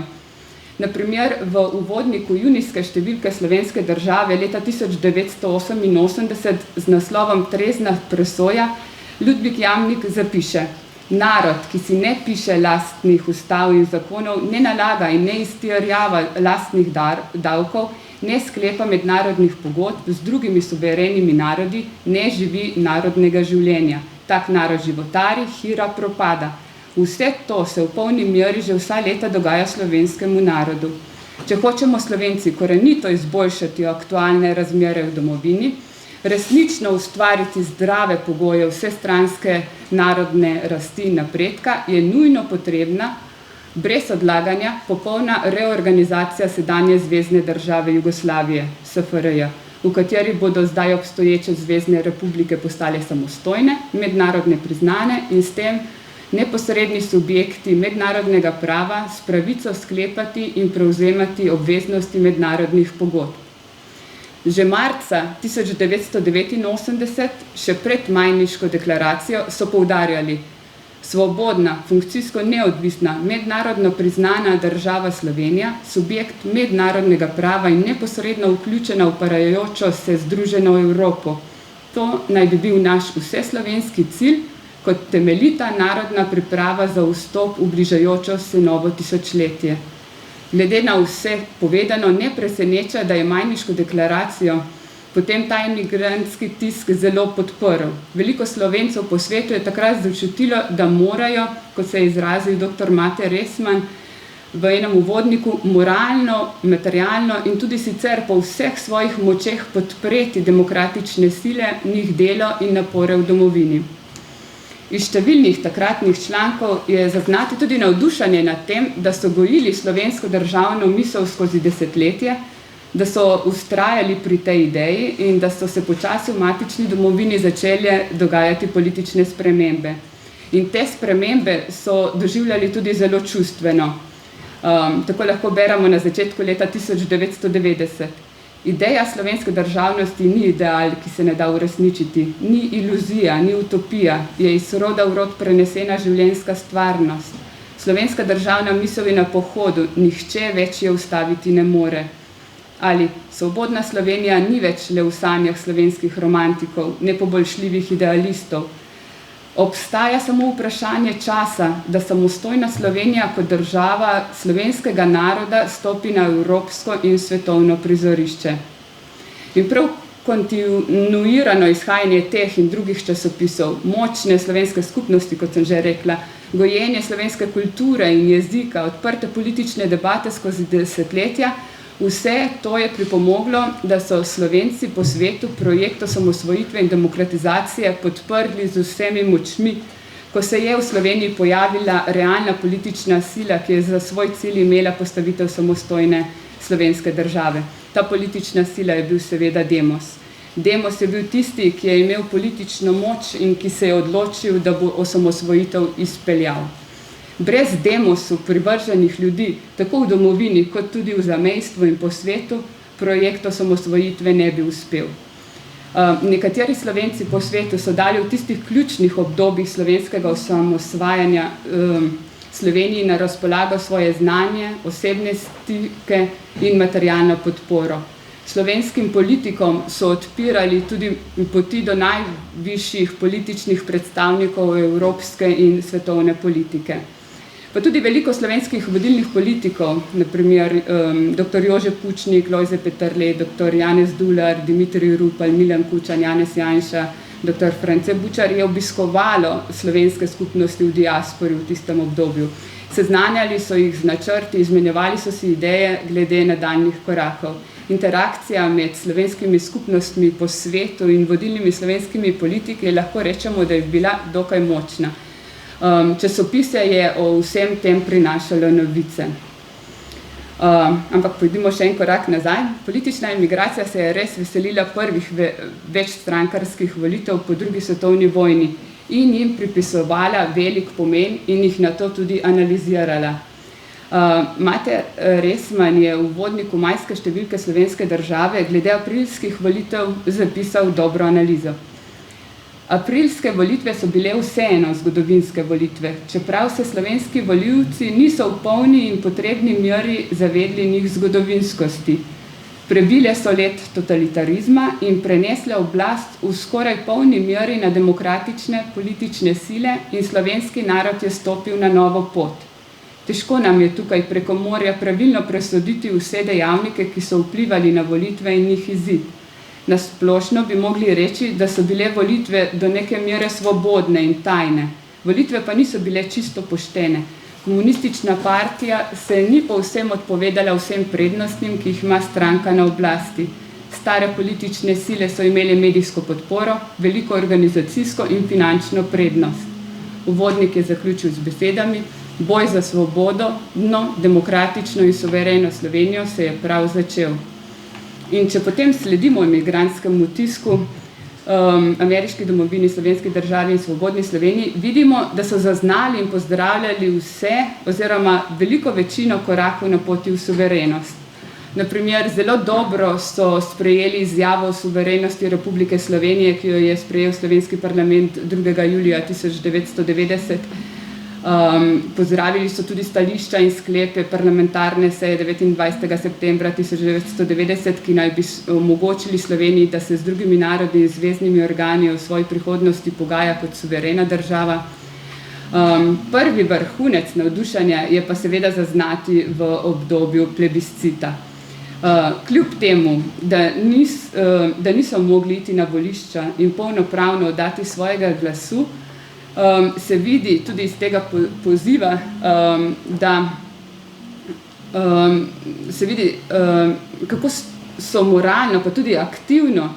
Naprimer, v uvodniku junijske številke Slovenske države leta 1988 z naslovom Trezna presoja Ludvik Jamnik zapiše: narod, ki si ne piše lastnih ustav in zakonov, ne nalaga in ne izterjava lastnih davkov, ne sklepa mednarodnih pogodb z drugimi suverenimi narodi, ne živi narodnega življenja. Tak narod životari, hira, propada. Vse to se v polni meri že vsa leta dogaja slovenskemu narodu. Če hočemo Slovenci korenito izboljšati aktualne razmere v domovini, resnično ustvariti zdrave pogoje vsestranske narodne rasti in napredka, je nujno potrebna, brez odlaganja, popolna reorganizacija sedanje zvezne države Jugoslavije, SFRJ, v kateri bodo zdaj obstoječe zvezne republike postale samostojne, mednarodne priznane in s tem neposredni subjekti mednarodnega prava s pravico sklepati in prevzemati obveznosti mednarodnih pogodb. Že marca 1989, še pred Majniško deklaracijo, so poudarjali: svobodna, funkcijsko neodvisna, mednarodno priznana država Slovenija, subjekt mednarodnega prava in neposredno vključena v parajočo se združeno Evropo. To naj bi bil naš vseslovenski cilj kot temeljita narodna priprava za vstop v bližajočo se novo tisočletje. Glede na vse povedano ne preseneča, da je Majniško deklaracijo potem ta imigrantski tisk zelo podprl. Veliko Slovencev po svetu je takrat začutilo, da morajo, kot se je izrazil dr. Mate Resman v enem uvodniku, moralno, materialno in tudi sicer po vseh svojih močeh podpreti demokratične sile, njih delo in napore v domovini. Iz številnih takratnih člankov je zaznati tudi navdušanje nad tem, da so gojili slovensko državno misel skozi desetletje, da so vztrajali pri tej ideji in da so se počasi v matični domovini začele dogajati politične spremembe. In te spremembe so doživljali tudi zelo čustveno. Tako lahko beremo na začetku leta 1990. Ideja slovenske državnosti ni ideal, ki se ne da uresničiti, ni iluzija, ni utopija, je iz roda v rod prenesena življenjska stvarnost. Slovenska državna misel je na pohodu, nihče več je ustaviti ne more. Ali svobodna Slovenija ni več le v sanjah slovenskih romantikov, nepoboljšljivih idealistov. Obstaja samo vprašanje časa, da samostojna Slovenija kot država slovenskega naroda stopi na evropsko in svetovno prizorišče. In prav kontinuirano izhajanje teh in drugih časopisov, močne slovenske skupnosti, kot sem že rekla, gojenje slovenske kulture in jezika, odprte politične debate skozi desetletja, vse to je pripomoglo, da so Slovenci po svetu projekt osamosvojitve in demokratizacije podprli z vsemi močmi, ko se je v Sloveniji pojavila realna politična sila, ki je za svoj cilj imela postavitev samostojne slovenske države. Ta politična sila je bil seveda Demos. Demos je bil tisti, ki je imel politično moč in ki se je odločil, da bo osamosvojitev izpeljal. Brez Demosu privrženih ljudi, tako v domovini, kot tudi v zamejstvu in po svetu, projekt osamosvojitve ne bi uspel. Nekateri Slovenci po svetu so dali v tistih ključnih obdobjih slovenskega osamosvajanja Sloveniji na razpolago svoje znanje, osebne stike in materialno podporo. Slovenskim politikom so odpirali tudi poti do najvišjih političnih predstavnikov evropske in svetovne politike. Pa tudi veliko slovenskih vodilnih politikov, naprimer dr. Jože Pučnik, Lojze Peterle, dr. Janez Dular, Dimitrij Rupel, Milan Kučan, Janez Janša, dr. France Bučar je obiskovalo slovenske skupnosti v diaspori v tistem obdobju. Seznanjali so jih z načrti, izmenjevali so si ideje glede nadaljnjih korakov. Interakcija med slovenskimi skupnostmi po svetu in vodilnimi slovenskimi politiki lahko rečemo, da je bila dokaj močna. Časopise je o vsem tem prinašalo novice. Ampak pojdimo še en korak nazaj. Politična emigracija se je res veselila prvih večstrankarskih volitev po drugi svetovni vojni in jim pripisovala velik pomen in jih nato tudi analizirala. Mate Resman je v uvodniku majske številke Slovenske države glede aprilskih volitev zapisal dobro analizo. Aprilske volitve so bile vseeno zgodovinske volitve, čeprav se slovenski volivci niso v polni in potrebni meri zavedli njih zgodovinskosti. Prebile so let totalitarizma in prenesle oblast v skoraj polni meri na demokratične politične sile in slovenski narod je stopil na novo pot. Težko nam je tukaj preko morja pravilno presoditi vse dejavnike, ki so vplivali na volitve in njih izid. Na splošno bi mogli reči, da so bile volitve do neke mere svobodne in tajne. Volitve pa niso bile čisto poštene. Komunistična partija se ni povsem odpovedala vsem prednostim, ki jih ima stranka na oblasti. Stare politične sile so imele medijsko podporo, veliko organizacijsko in finančno prednost. Uvodnik je zaključil z besedami: boj za svobodo, demokratično in suvereno Slovenijo se je prav začel. In če potem sledimo imigrantskemu tisku, ameriški domovini, slovenski državi in svobodni Sloveniji, vidimo, da so zaznali in pozdravljali vse oziroma veliko večino korakov na poti v suverenost. Naprimer, zelo dobro so sprejeli izjavo o suverenosti Republike Slovenije, ki jo je sprejel slovenski parlament 2. julija 1990. Pozdravili so tudi stališča in sklepe parlamentarne seje 29. septembra 1990, ki naj bi omogočili Sloveniji, da se z drugimi narodi in zveznimi organi o svoji prihodnosti pogaja kot suverena država. Prvi vrhunec navdušanja je pa seveda zaznati v obdobju plebiscita. Kljub temu, da niso mogli iti na volišča in polnopravno oddati svojega glasu, se vidi tudi iz tega poziva, se vidi, kako so moralno, pa tudi aktivno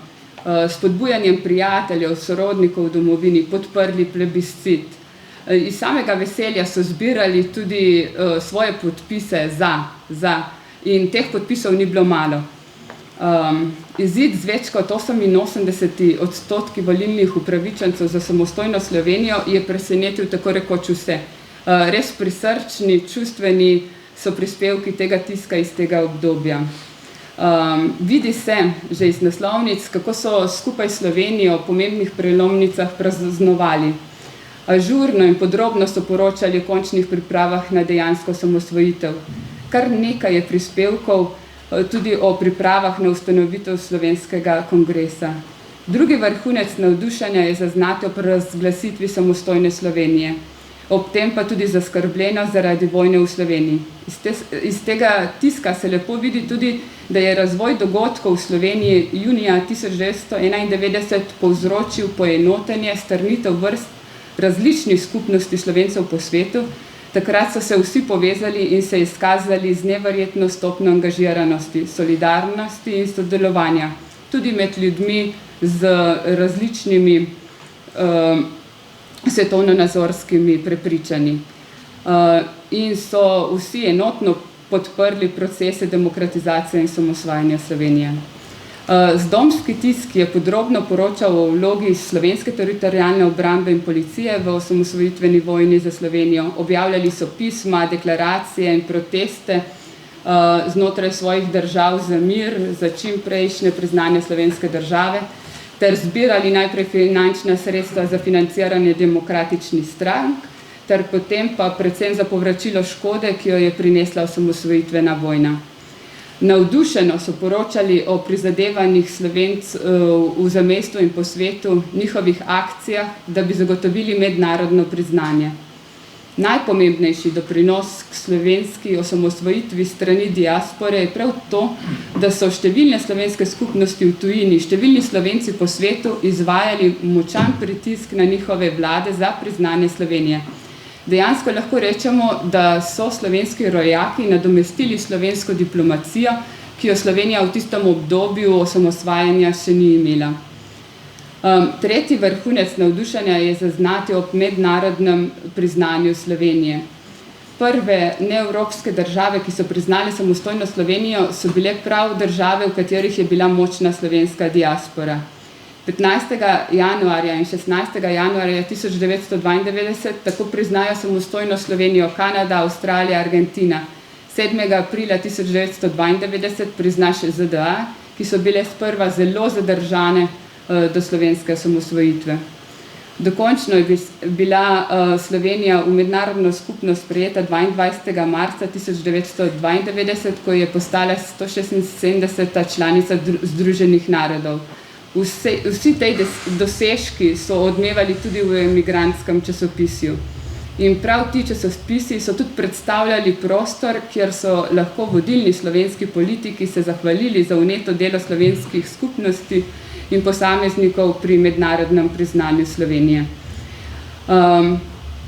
s spodbujanjem prijateljev, sorodnikov v domovini podprli plebiscit. Iz samega veselja so zbirali tudi svoje podpise za in teh podpisov ni bilo malo. Izid z več kot 88% volilnih upravičencev za samostojno Slovenijo je presenetil tako rekoč vse. Res prisrčni, čustveni so prispevki tega tiska iz tega obdobja. Vidi se že iz naslovnic, kako so skupaj s Slovenijo o pomembnih prelomnicah praznovali. Ažurno in podrobno so poročali o končnih pripravah na dejansko samosvojitev. Kar nekaj je prispevkov tudi o pripravah na ustanovitev slovenskega kongresa. Drugi vrhunec navdušanja je zaznati ob razglasitvi samostojne Slovenije. Ob tem pa tudi zaskrbljenost zaradi vojne v Sloveniji. Iz tega tiska se lepo vidi tudi, da je razvoj dogodkov v Sloveniji junija 1991 povzročil poenotenje, strnitev vrst različnih skupnosti Slovencev po svetu. Takrat so se vsi povezali in se izkazali z neverjetno stopnjo angažiranosti, solidarnosti in sodelovanja, tudi med ljudmi z različnimi svetovno-nazorskimi prepričanji. In so vsi enotno podprli procese demokratizacije in samosvajanja Slovenije. Zdomski tisk je podrobno poročal o vlogi slovenske teritorialne obrambe in policije v osamosvojitveni vojni za Slovenijo. Objavljali so pisma, deklaracije in proteste znotraj svojih držav za mir, za čim prejšnje priznanje slovenske države, ter zbirali najprej finančna sredstva za financiranje demokratičnih strank, ter potem pa predvsem za povračilo škode, ki jo je prinesla osamosvojitvena vojna. Navdušeno so poročali o prizadevanjih Slovencev v zamejstvu in po svetu, njihovih akcijah, da bi zagotovili mednarodno priznanje. Najpomembnejši doprinos k slovenski osamosvojitvi strani diaspore je prav to, da so številne slovenske skupnosti v tujini, številni Slovenci po svetu izvajali močan pritisk na njihove vlade za priznanje Slovenije. Dejansko lahko rečemo, da so slovenski rojaki nadomestili slovensko diplomacijo, ki jo Slovenija v tistem obdobju osamosvajanja še ni imela. Tretji vrhunec navdušenja je zaznati ob mednarodnem priznanju Slovenije. Prve neevropske države, ki so priznali samostojno Slovenijo, so bile prav države, v katerih je bila močna slovenska diaspora. 15. januarja in 16. januarja 1992 tako priznajo samostojno Slovenijo Kanada, Avstralija, Argentina. 7. aprila 1992 prizna še ZDA, ki so bile sprva zelo zadržane do slovenske osamosvojitve. Dokončno je bila Slovenija v mednarodno skupnost sprejeta 22. marca 1992, ko je postala 176. članica Združenih narodov. Vsi tej dosežki so odmevali tudi v emigrantskem časopisju. In prav ti časopisi so tudi predstavljali prostor, kjer so lahko vodilni slovenski politiki se zahvalili za vneto delo slovenskih skupnosti in posameznikov pri mednarodnem priznanju Slovenije.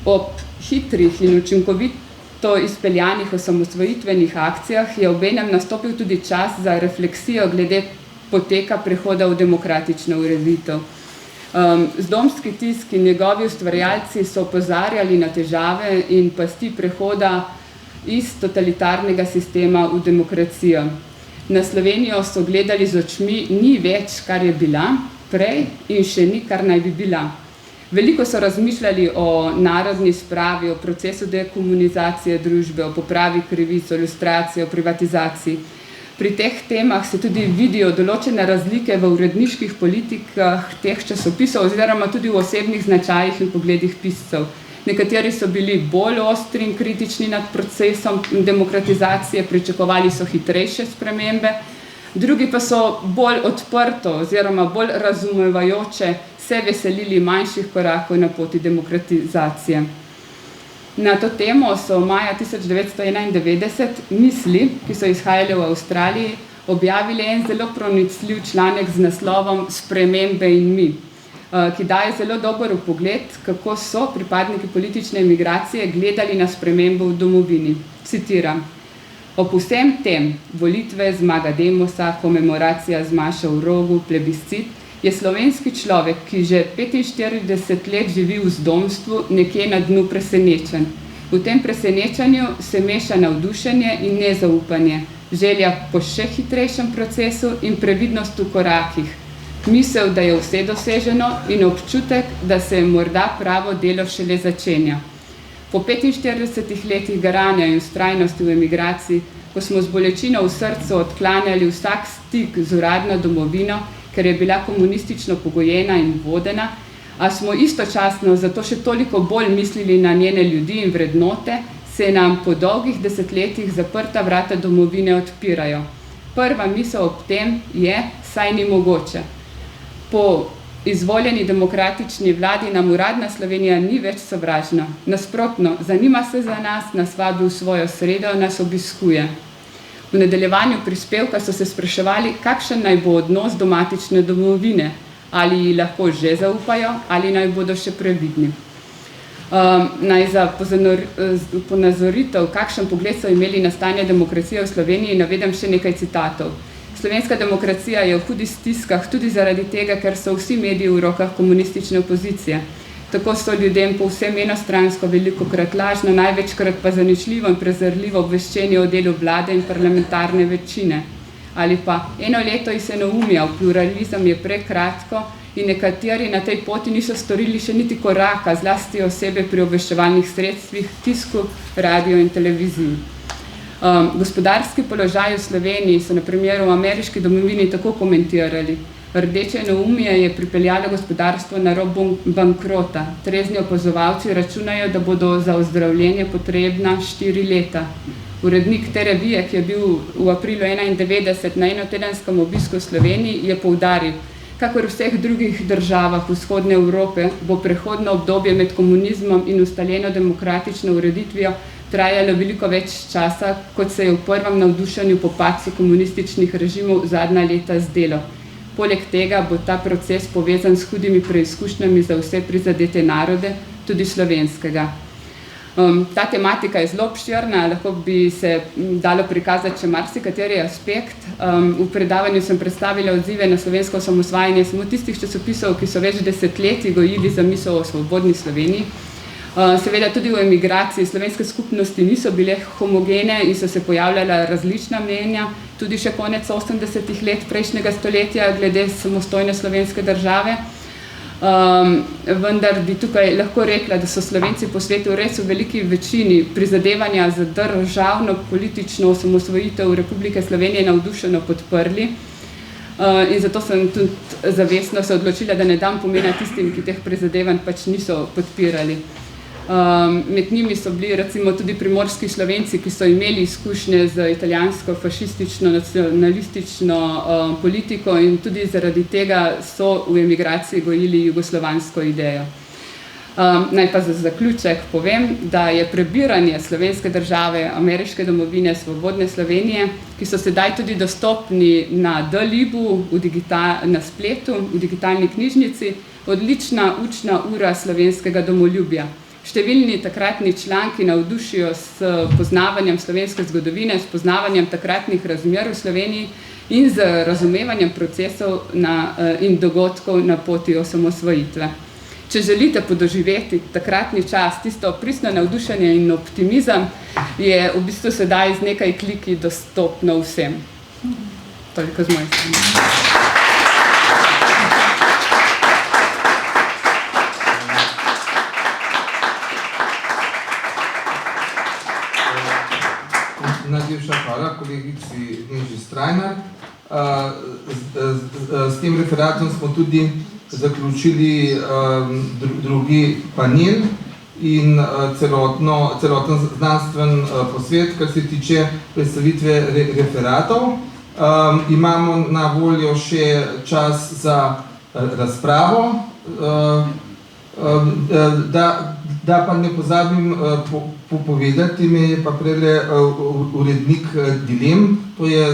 Ob hitrih in učinkovito izpeljanih osamosvojitvenih akcijah je obenem nastopil tudi čas za refleksijo glede poteka prehoda v demokratično ureditev. Zdomski tisk in njegovi ustvarjalci so opozarjali na težave in pasti prehoda iz totalitarnega sistema v demokracijo. Na Slovenijo so gledali z očmi, ni več, kar je bila, prej in še ni, kar naj bi bila. Veliko so razmišljali o narodni spravi, o procesu dekomunizacije družbe, o popravi krivic, o ilustraciji, o privatizaciji. Pri teh temah se tudi vidijo določene razlike v uredniških politikah teh časopisov oziroma tudi v osebnih značajih in pogledih piscev. Nekateri so bili bolj ostri in kritični nad procesom demokratizacije, pričakovali so hitrejše spremembe, drugi pa so bolj odprto oziroma bolj razumevajoče se veselili manjših korakov na poti demokratizacije. Na to temo so maja 1991 Misli, ki so izhajali v Avstraliji, objavili en zelo pronicljiv članek z naslovom Spremembe in mi, ki daje zelo dober vpogled, kako so pripadniki politične emigracije gledali na spremembo v domovini. Citiram: ob vsem tem, volitve, zmaga Demosa, komemoracija z Mašo v Rogu, plebiscit, je slovenski človek, ki že 45 let živi v zdomstvu, nekje na dnu presenečen. V tem presenečanju se meša navdušenje in nezaupanje, želja po še hitrejšem procesu in previdnost v korakih, misel, da je vse doseženo in občutek, da se morda pravo delo šele začenja. Po 45 letih garanja in vztrajnosti v emigraciji, ko smo z bolečino v srcu odklanjali vsak stik z uradno domovino, ker je bila komunistično pogojena in vodena, a smo istočasno zato še toliko bolj mislili na njene ljudi in vrednote, se nam po dolgih desetletjih zaprta vrata domovine odpirajo. Prva misel ob tem je, saj ni mogoče. Po izvoljeni demokratični vladi nam uradna Slovenija ni več sovražna. Nasprotno, zanima se za nas, nas vabi v svojo sredo, nas obiskuje. V nadaljevanju prispevka so se spraševali, kakšen naj bo odnos do matične domovine, ali ji lahko že zaupajo, ali naj bodo še previdni. Naj za ponazoritev, kakšen pogled so imeli na stanje demokracije v Sloveniji, navedem še nekaj citatov. Slovenska demokracija je v hudih stiskah tudi zaradi tega, ker so vsi mediji v rokah komunistične opozicije. Tako so ljudem povsem enostransko, velikokrat lažno, največkrat pa zaničljivo in prezrljivo obveščeni o delu vlade in parlamentarne večine. Ali pa eno leto iz enoumja, pluralizem je prekratko in nekateri na tej poti niso storili še niti koraka, zlasti osebe pri obveščevalnih sredstvih, tisku, radio in televiziji. Gospodarski položaj v Sloveniji so na primeru v ameriški domovini tako komentirali. Rdeče enoumje je pripeljalo gospodarstvo na rob bankrota. Trezni opazovalci računajo, da bodo za ozdravljenje potrebna 4 leta. Urednik te revije, ki je bil v aprilu 1991 na enotedenskem obisku v Sloveniji, je poudaril, Kakor v vseh drugih državah vzhodne Evrope bo prehodno obdobje med komunizmom in ustaljeno demokratično ureditvijo trajalo veliko več časa, kot se je v prvem navdušenju po padcu komunističnih režimov zadnja leta zdelo. Poleg tega bo ta proces povezan s hudimi preizkušnjami za vse prizadete narode, tudi slovenskega. Ta tematika je zelo obširna, lahko bi se dalo prikazati še marsikateri aspekt. V predavanju sem predstavila odzive na slovensko osamosvajanje samo tistih časopisov, ki so več desetletij gojili zamisel o svobodni Sloveniji. Seveda tudi v emigraciji slovenske skupnosti niso bile homogene in so se pojavljala različna mnenja, tudi še konec 80. let prejšnjega stoletja glede samostojne slovenske države. Vendar bi tukaj lahko rekla, da so Slovenci po svetu res v veliki večini prizadevanja za državno politično osamosvojitev Republike Slovenije navdušeno podprli. In zato sem tudi zavestno se odločila, da ne dam pomena tistim, ki teh prizadevanj pač niso podpirali. Med njimi so bili recimo tudi primorski Slovenci, ki so imeli izkušnje z italijansko fašistično nacionalistično politiko in tudi zaradi tega so v emigraciji gojili jugoslovansko idejo. Naj pa za zaključek povem, da je prebiranje slovenske države, ameriške domovine, svobodne Slovenije, ki so sedaj tudi dostopni na D-libu, na spletu, v digitalni knjižnici, odlična učna ura slovenskega domoljubja. Številni takratni članki navdušijo s poznavanjem slovenske zgodovine, s poznavanjem takratnih razmer v Sloveniji in z razumevanjem procesov in dogodkov na poti osamosvojitve. Če želite podoživeti takratni čas, tisto pristno navdušenje in optimizem, je v bistvu sedaj z nekaj kliki dostopno vsem. Toliko z moje strani. Najlepša hvala kolegici Neži Strajnar. S tem referatom smo tudi zaključili drugi panel in celoten znanstven posvet, kar se tiče predstavitve referatov. Imamo na voljo še čas za razpravo. Da pa ne pozabim povedati, me je pa prele urednik Dilem, to je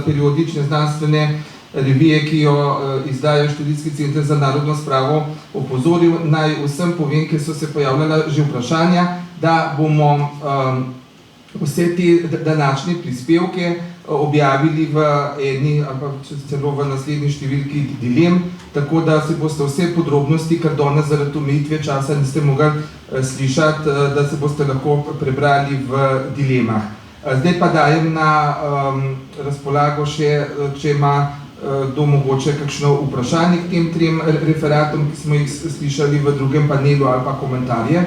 periodične znanstvene revije, ki jo izdaja Študijski center za narodno spravo, opozoril. Naj vsem povem, ker so se pojavljala že vprašanja, da bomo vse te današnje prispevke objavili v eni ali pa celo v naslednji številki Dilem, tako da se boste vse podrobnosti, kar danes zaradi omejitve časa niste mogli slišati, da se boste lahko prebrali v Dilemah. Zdaj pa dajem na razpolago še, če ima kdo mogoče kakšno vprašanje k tem trem referatom, ki smo jih slišali v drugem panelu, ali pa komentarje.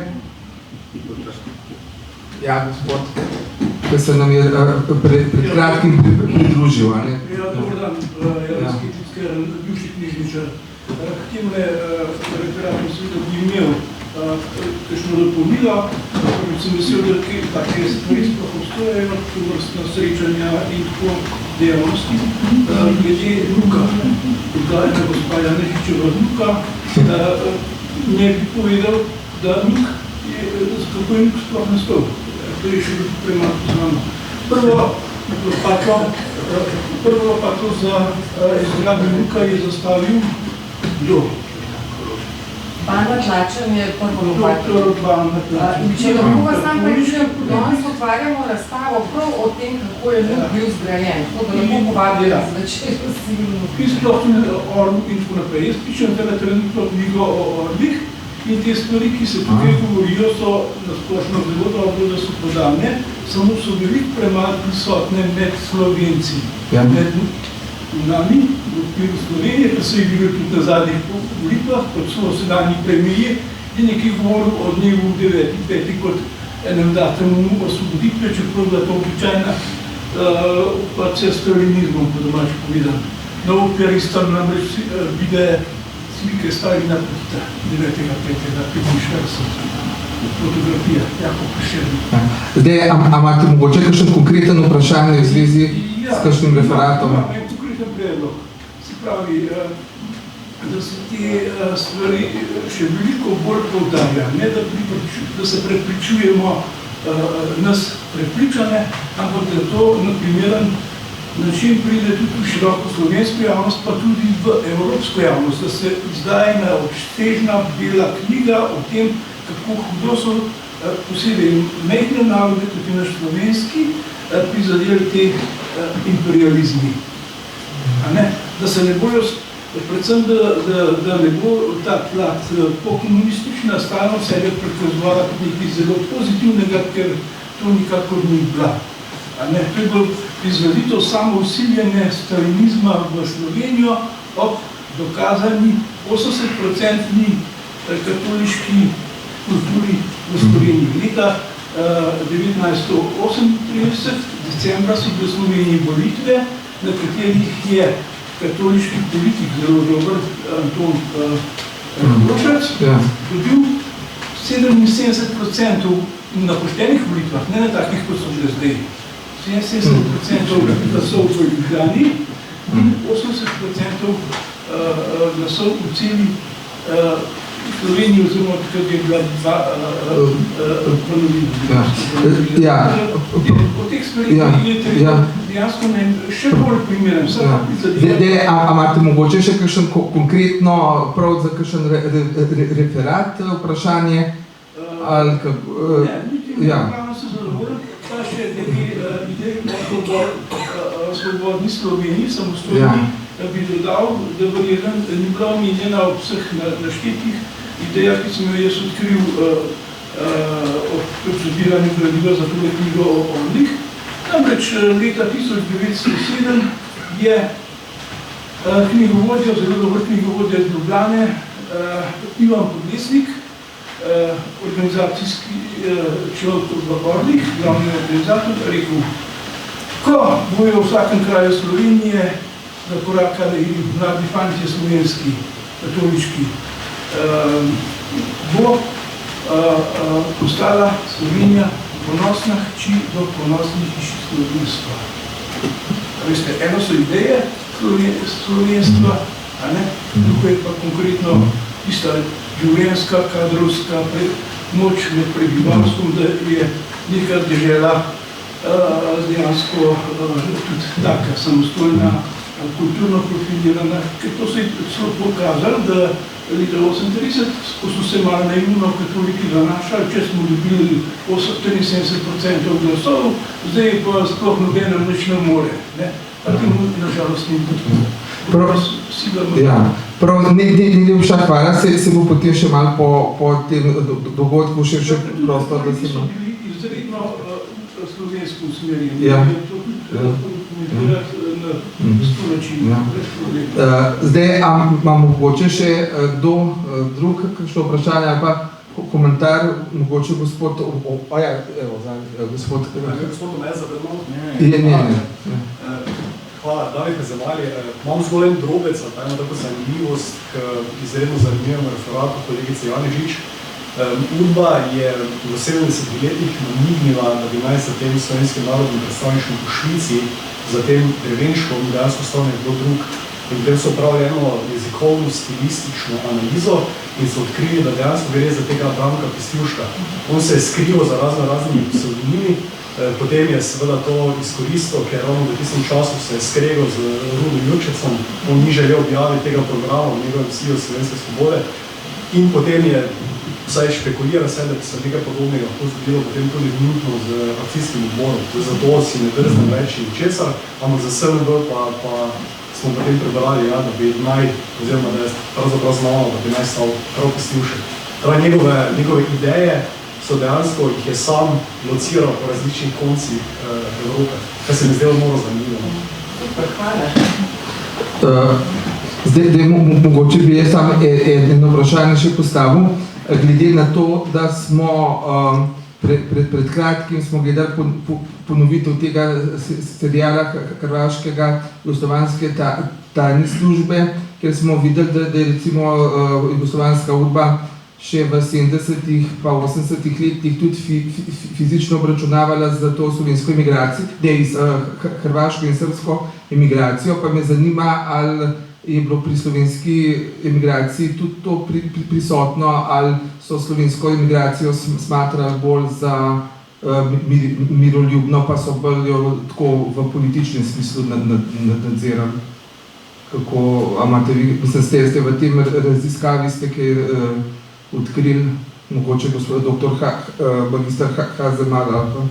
Ja, gospod, ki se nam je pred kratkim pridružil. Ja, dober dan, jaz skeptički bivši knjižničar. K temle referatu seveda bi imel kakšno dopolnilo, sem vesel, da take stvari sploh obstojajo, tovrstna srečanja in tako dejavnosti. Glede Luka, odgajanja gospa Janežičeva Luka, ne bi povedal, da Luk je, kako je Luk sploh nastal. To je še premalo poznano. Prvo lopatko za izgradnjo Luka je zastavil kdo? Banda Tlačen je prvo lopatko. Doktor Banda Tlačen. Če lahko vas tam prečujem, danes otvarjamo razstavo prav o tem, kako je Luk bil zgrajen. To da lahko povabili zvečer. Ki sploh Orluk in tako naprej. Jaz pišem tega trenutno knjigo o Orlih. In te stvari, ki se tukaj govorijo, so nasplošno zelo dobro, da so podane, samo so veliko premalo prisotne med Slovenci. Med nami, v okviru Slovenije, pa se je bilo tudi na zadnjih volitvah, kot so sedanji premijer, je nekaj govoril o dnevu 9.5. kot enem datumu osvoboditve, čeprav da to običajna okupacija s stalinizmom, po domače povedano. Na operistom namreč vide slike Stalina Tita, 9.5.45, fotografija, Jakob Prešeren. Zdaj, a imate mogoče kakšen konkreten vprašanje v zvezi s kakšnim referatom? Ja, imam konkreten predlog. Se pravi, da se te stvari še veliko bolj poudarja, ne da se prepričujemo nas prepričane, ampak da to na primeren način pride tudi v široko slovensko javnost, pa tudi v evropsko javnost, da se izdajena obsežna bela knjiga o tem, kako hudo so posebej majhne narode, kot je naš slovenski, prizadeli te imperializmi. Da se ne bojo, predvsem da ne bo ta plat pokomunistična stalno sebe prikazovala kot nekaj zelo pozitivnega, ker to nikakor ni bila. To je bilo izrazito samo usiljene stalinizma v Slovenijo ob dokazani 80% katoliški kulturi v Sloveniji. Leta 1938, decembra, so bile v Sloveniji volitve, na katerih je katoliški politik, zelo dober Anton Grošac, dobil 77% na poštenih volitvah, ne na takih, kot so bile zdaj. 77% glasov v Ljubljani in 80% glasov v celi Sloveniji, oziroma takrat je bila ponovina. O teh stvarih je dejansko še bolj primeren. A imate mogoče še kakšen konkretno prav za kakšen referat vprašanje? Pravno se zadovoljim, pa še idej o svobodni Sloveniji, samostojni, bi dodal, da verjetno ni bila omenjena ob vseh naštetih idejah, ki sem jo jaz odkril ob zbiranju gradiva za tole knjigo o Orlih. Namreč leta 1907 je knjigovodja, zelo dober knjigovodja iz Ljubljane, Ivan Podlesnik, organizacijski človek v Orlih, glavni organizator, rekel, ko bojo v vsakem kraju Slovenije zakorakali mladi fantje slovenski, katoliški, bo postala Slovenija ponosna hči do ponosnih hiši slovenstva. Veste, eno so ideje slovenstva, drugo je pa konkretno tista življenjska, kadrovska moč med prebivalstvom, da je neka dežela dejansko tudi taka samostojna, kulturno profilirana, ker to se je celo pokazalo, da leta 1938, ko so se malo naivno katoliki zanašali, če smo dobili 73% glasov, zdaj pa sploh nobeno nič ne more. Pa temu nažalost ni tako. Prav, najlepša hvala, se bo potem še malo po tem dogodku še prostor, da se... So bili izredno slovensko usmerjeni. To tudi komentirati na sto način. Zdaj, imamo mogoče še kdo drug, kakšno vprašanje ali pa komentar, mogoče gospod... Gospod Omez za predmov? Hvala, da bi prezemali. Imam zgolj en drobec, ali tajmo tako zanimivost k izredno zanimivemu referatu kolegice Janežič. Udba je v 70 letih namignila, da bi naj za tem slovenskim narodnim predstavništvom v Švici, za tem Drevenškom, dejansko stal nekdo drug. In potem so pravili eno jezikovno, stilistično analizo in so odkrili, da dejansko gre za tega Branka Pestjuška. On se je skrival za raznimi pseudonimi, potem je seveda to izkoristil, ker ravno v tistem času se je skregal z Rudo Jurčecom, on ni želel objaviti tega programa v njegovem silu Slovenske svobode in potem je vsaj špekulira se, da bi se nekaj podobnega lahko zgodilo potem tudi vnutno z akcijskim odborom. Zato si ne drznem več česar, ampak za SNB pa smo potem prebrali, da bi naj, oziroma da je pravzaprav znano, da bi naj stal prav Pestjušek. Torej njegove ideje so dejansko, jih je sam lociral po različnih koncih Evrope, kar se mi zdelo malo zanimivo. Super, hvala. Zdaj, mogoče bi jaz sam eno vprašanje še postavil, glede na to, da smo pred kratkim smo gledali ponovitev tega seriala hrvaškega jugoslovanske tajne službe, ker smo videli, da je recimo jugoslovanska udba še v 70-ih pa 80-ih letih tudi fizično obračunavala za to slovensko emigracijo, hrvaško in srbsko emigracijo, pa me zanima, ali je bilo pri slovenski emigraciji tudi to prisotno, ali so slovensko emigracijo smatrali bolj za miroljubno, pa so bolj tako v političnem smislu nadzirali? Kako, a imate vi, mislim, ste v tem raziskavi ste kaj odkrili, mogoče gospod doktor magister Hazemal, ali pa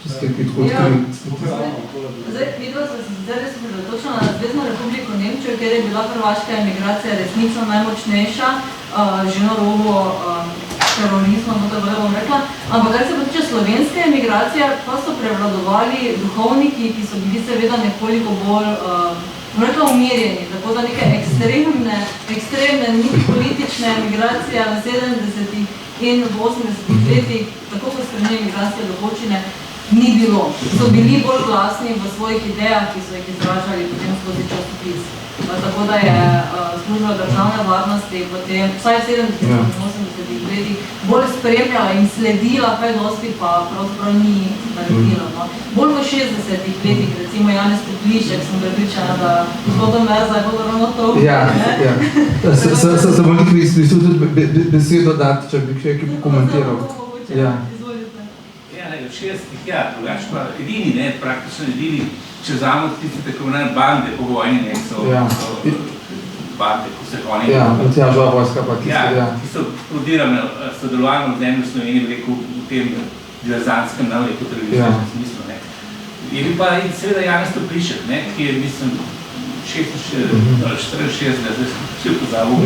če ste kaj tako odkrili? Zdaj, videla sem se sicer res osredotočila na Zvezno republiko Nemčijo, kjer je bila hrvaška emigracija resnično najmočnejša, že na robu terorizma, tako bom rekla. Ampak kar se pa tiče slovenske emigracije, pa so prevladovali duhovniki, ki so bili seveda nekoliko bolj rekla umirjeni, tako da neke ekstremne politične emigracije v 70-ih in v 80-ih letih, tako kot strani emigracije dokočine, ni bilo. So bili bolj glasni v svojih idejah, ki so jih izražali potem skozi časopis. Tako da je služba državne varnosti potem, vsaj v 70-ih in 80-ih letih, bolj spremljala in sledila, kaj dosti pa pravzaprav ni naredila. No. Bolj v 60-ih letih, recimo Janez Toplišek, sem prepričana, da gospodom Merza je bilo ravno to. Ja. Samo nekaj izmislil tudi besedo dati, če bi še nekaj komentiral. Ja. V 60-ih, drugače pa edini, praktično edini, če vzamemo tiste tako imenovane bande po vojni, so bande, ko se oni... Ja, Matjažova vojska pa tiste, ki so prodirali sodelovanje v zemlji v Sloveniji, rekel, v tem diverzantskem navleku televizijskem smislu. Je bil pa seveda Janez Toplišek, ki je, mislim, 64, zdaj sem pozabil,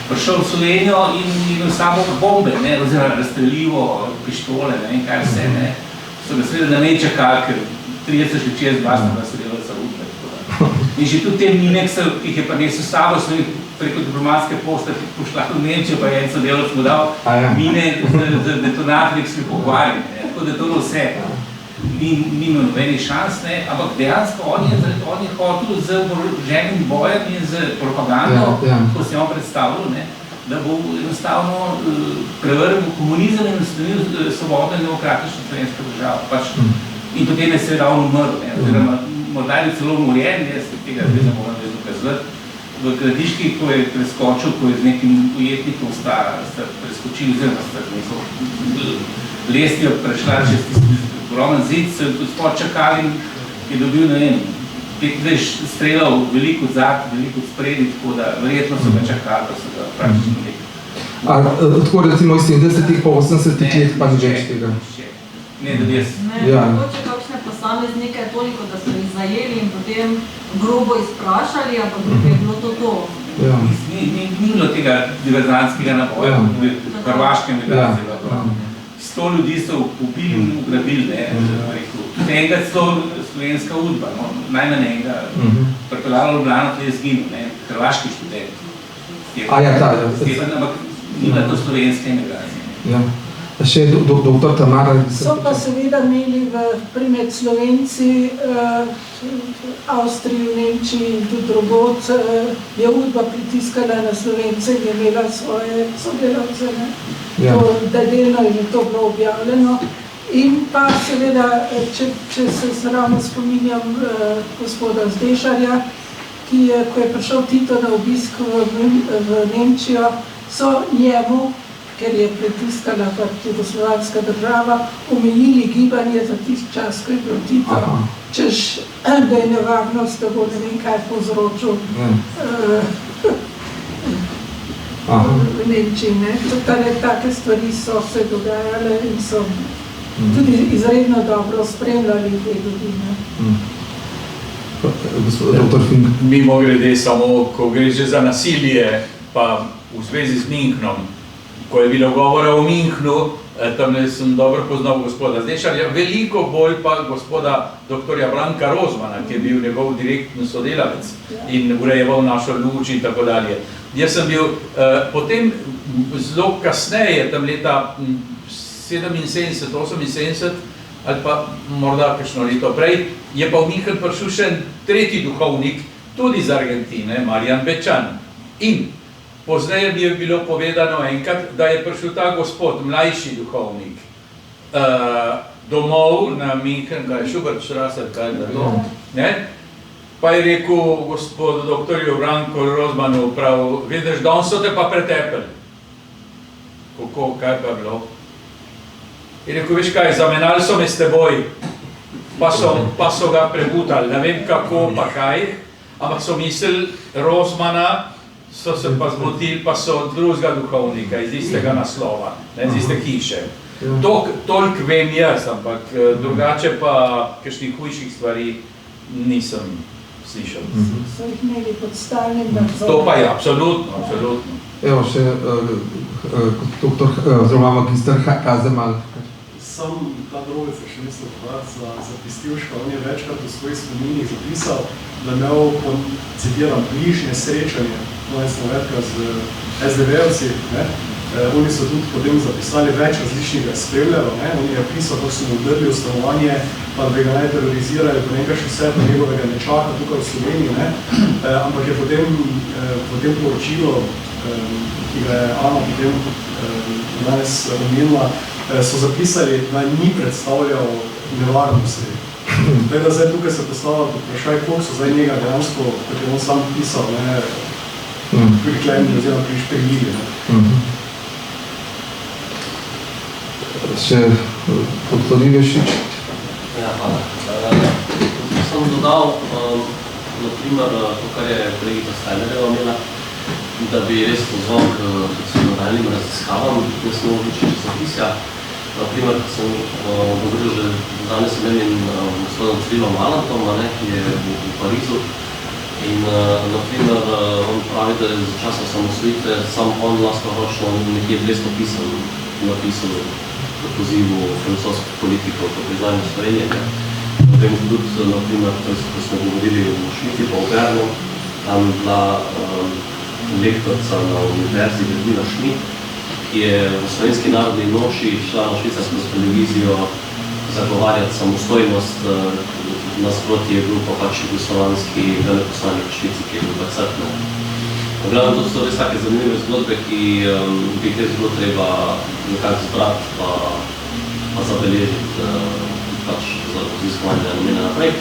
prišel v Slovenijo in imel samo bombe, oziroma razstreljivo, pištole, ne vem kaj vse, so ga seveda na ne čakali, ker 30 let čez dva sta se delali za upe. In že tudi te mine, ki jih je pa nesel sabo, so jih preko diplomatske pošte pošla v Nemčijo, pa je en sodelavec mu dal mine z detonatorji, ki so jih pokvarili, tako da to vse. Ni imel nobenih šans, ampak dejansko on je hotel z oboroženim bojem in z propagando, ko se je on predstavljal, da bo enostavno prevrnil komunizem in nastavil svobodno in demokratično slovensko državo. In potem je se ravno umrl, oziroma morda je celo umorjen, jaz tega zdaj ne moram dokazati. V Gradiški, ko je preskočil, ko je z nekim ujetnikom sta preskočili, oziroma sta lestvijo prešla čez ogromen zid, se gospod čakali in je dobil, ne vem, 25 strelov, veliko zad, veliko spredi, tako da verjetno so ga čakali, pa so ga praktično nekaj. Tako recimo iz 70-ih po 80-ih let pa ni več tega? Ne, da bi jaz... Mogoče kakšne posameznike toliko, da so jih zajeli in potem grobo izprašali, ampak je bilo to. Ni bilo tega diverzantskega naboja, hrvaške migracije. 100 ljudi so ubili in ugrabili, tudi enega slovenska udba, najmanj enega, pripeljalo Ljubljano, to je zginil, hrvaški študent. Ampak ni bila to slovenska emigracija. Še doktor Tamara? So pa seveda imeli med Slovenci, Avstriji, v Nemčiji in tudi drugod, je udba pritiskala na Slovence in je imela svoje sodelavce, da delno je to bilo objavljeno. In pa seveda, če se ravno spominjam gospoda Zdešarja, ko je prišel Tito na obisk v Nemčijo, so njemu, ker je pritiskala jugoslovanska država, omejili gibanje za tisti čas, ko je bil Tito, češ, da je nevarnost, da bo ne vem kaj povzročil v Nemčiji. Take stvari so se dogajale in so tudi izredno dobro spremljali te ljudi. Mimogrede, samo ko gre že za nasilje, pa v zvezi z Münchnom, ko je bilo govora o Münchnu, tam sem dobro poznal gospoda Zdešarja, veliko bolj pa gospoda doktorja Branka Rozmana, ki je bil njegov direktni sodelavec in urejeval našo luč in tako dalje. Jaz sem bil potem zelo kasneje, tam leta 77, 78 ali pa morda kakšno leto prej, je pa v München prišel še tretji duhovnik, tudi iz Argentine, Marijan Bečan. In pozneje mi je bilo povedano enkrat, da je prišel ta gospod, mlajši duhovnik, domov na München, kaj je Schubertstraße, kaj je to, Pa je rekel gospod doktorju Branku Rozmanu, prav, vidiš, danes so te pa pretepeli. Kako, kaj pa je bilo? Je rekel, veš kaj, zamenjali so me s teboj, pa so ga prebutali, ne vem kako pa kaj, ampak so mislili Rozmana, so se pa zmotili, pa so drugega duhovnika iz istega naslova, ne, iz iste hiše. Toliko vem jaz, ampak drugače pa kakšnih hujših stvari nisem slišal. So jih imeli pod stalnim nadzorom. To pa je, absolutno. Evo še doktor, oziroma magister Kazemal. Sam Kadrovec še nisem za Pistivška, on je večkrat v svojih spominih zapisal, da imel, citiram, bližnje srečanje, sem vedka z SDV-ovci, oni so tudi potem zapisali več različnih spremljarov, on je pisal, kako so mu udrli v stanovanje, pa da bi ga naj terorizirali, pa nekaj še vse, pa njegovega ne čaka tukaj v Sloveniji, ampak je potem poročilo, ki ga je Ana potem danes omenila, so zapisali, da ni predstavljal nevarnosti. Tako da zdaj tukaj se postavlja vprašaj, koliko so zdaj njega dejansko, kot je on sam pisal, priklemni oziroma prišpegljili. Še doktor Ivešič. Ja, hvala. Sem dodal, naprimer, to, kar je kolegica Stajnerjeva imela, da bi res pozval k nadaljnim raziskavam nesnovičnih časopisja. Naprimer, ko sem govoril že danes omenjen gospodom Cyrilom Valentom, ki je v Parizu. In naprimer, on pravi, da je za časa osamosvojitve sam on lastnoročno nekje 200 pisem napisal v pozivu filozofskih politikov po priznanju Slovenije. Potem tudi, naprimer, ko smo govorili v Švici pa v Bernu, tam je bila lektorca na univerzi Berlina Schmidt, ki je v Slovenski narodni noši šla na švicarsko televizijo zagovarjati samostojnost, nasproti je bil pa pač jugoslovanski veleposlanik v Švici, ki je bil crkven. V glavnem, to so res take zanimive zgodbe, ki bi jih res bilo treba nekako zbrati pa zabeležiti pač za raziskovanje namene naprej.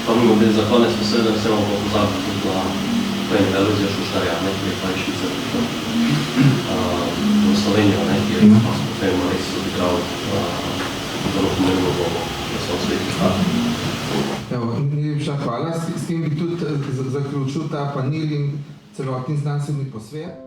Pa mimo grede za konec posebej, da se bomo pa pozabili tudi na Pojene Alojzija Šuštarja, ki je pa iz Švice prišel v Slovenijo, ki je potem res odigral zelo pomembno vlogo na svojem svetu. Najlepša hvala, s tem bi tudi zaključil ta panel in celotni znanstveni posvet.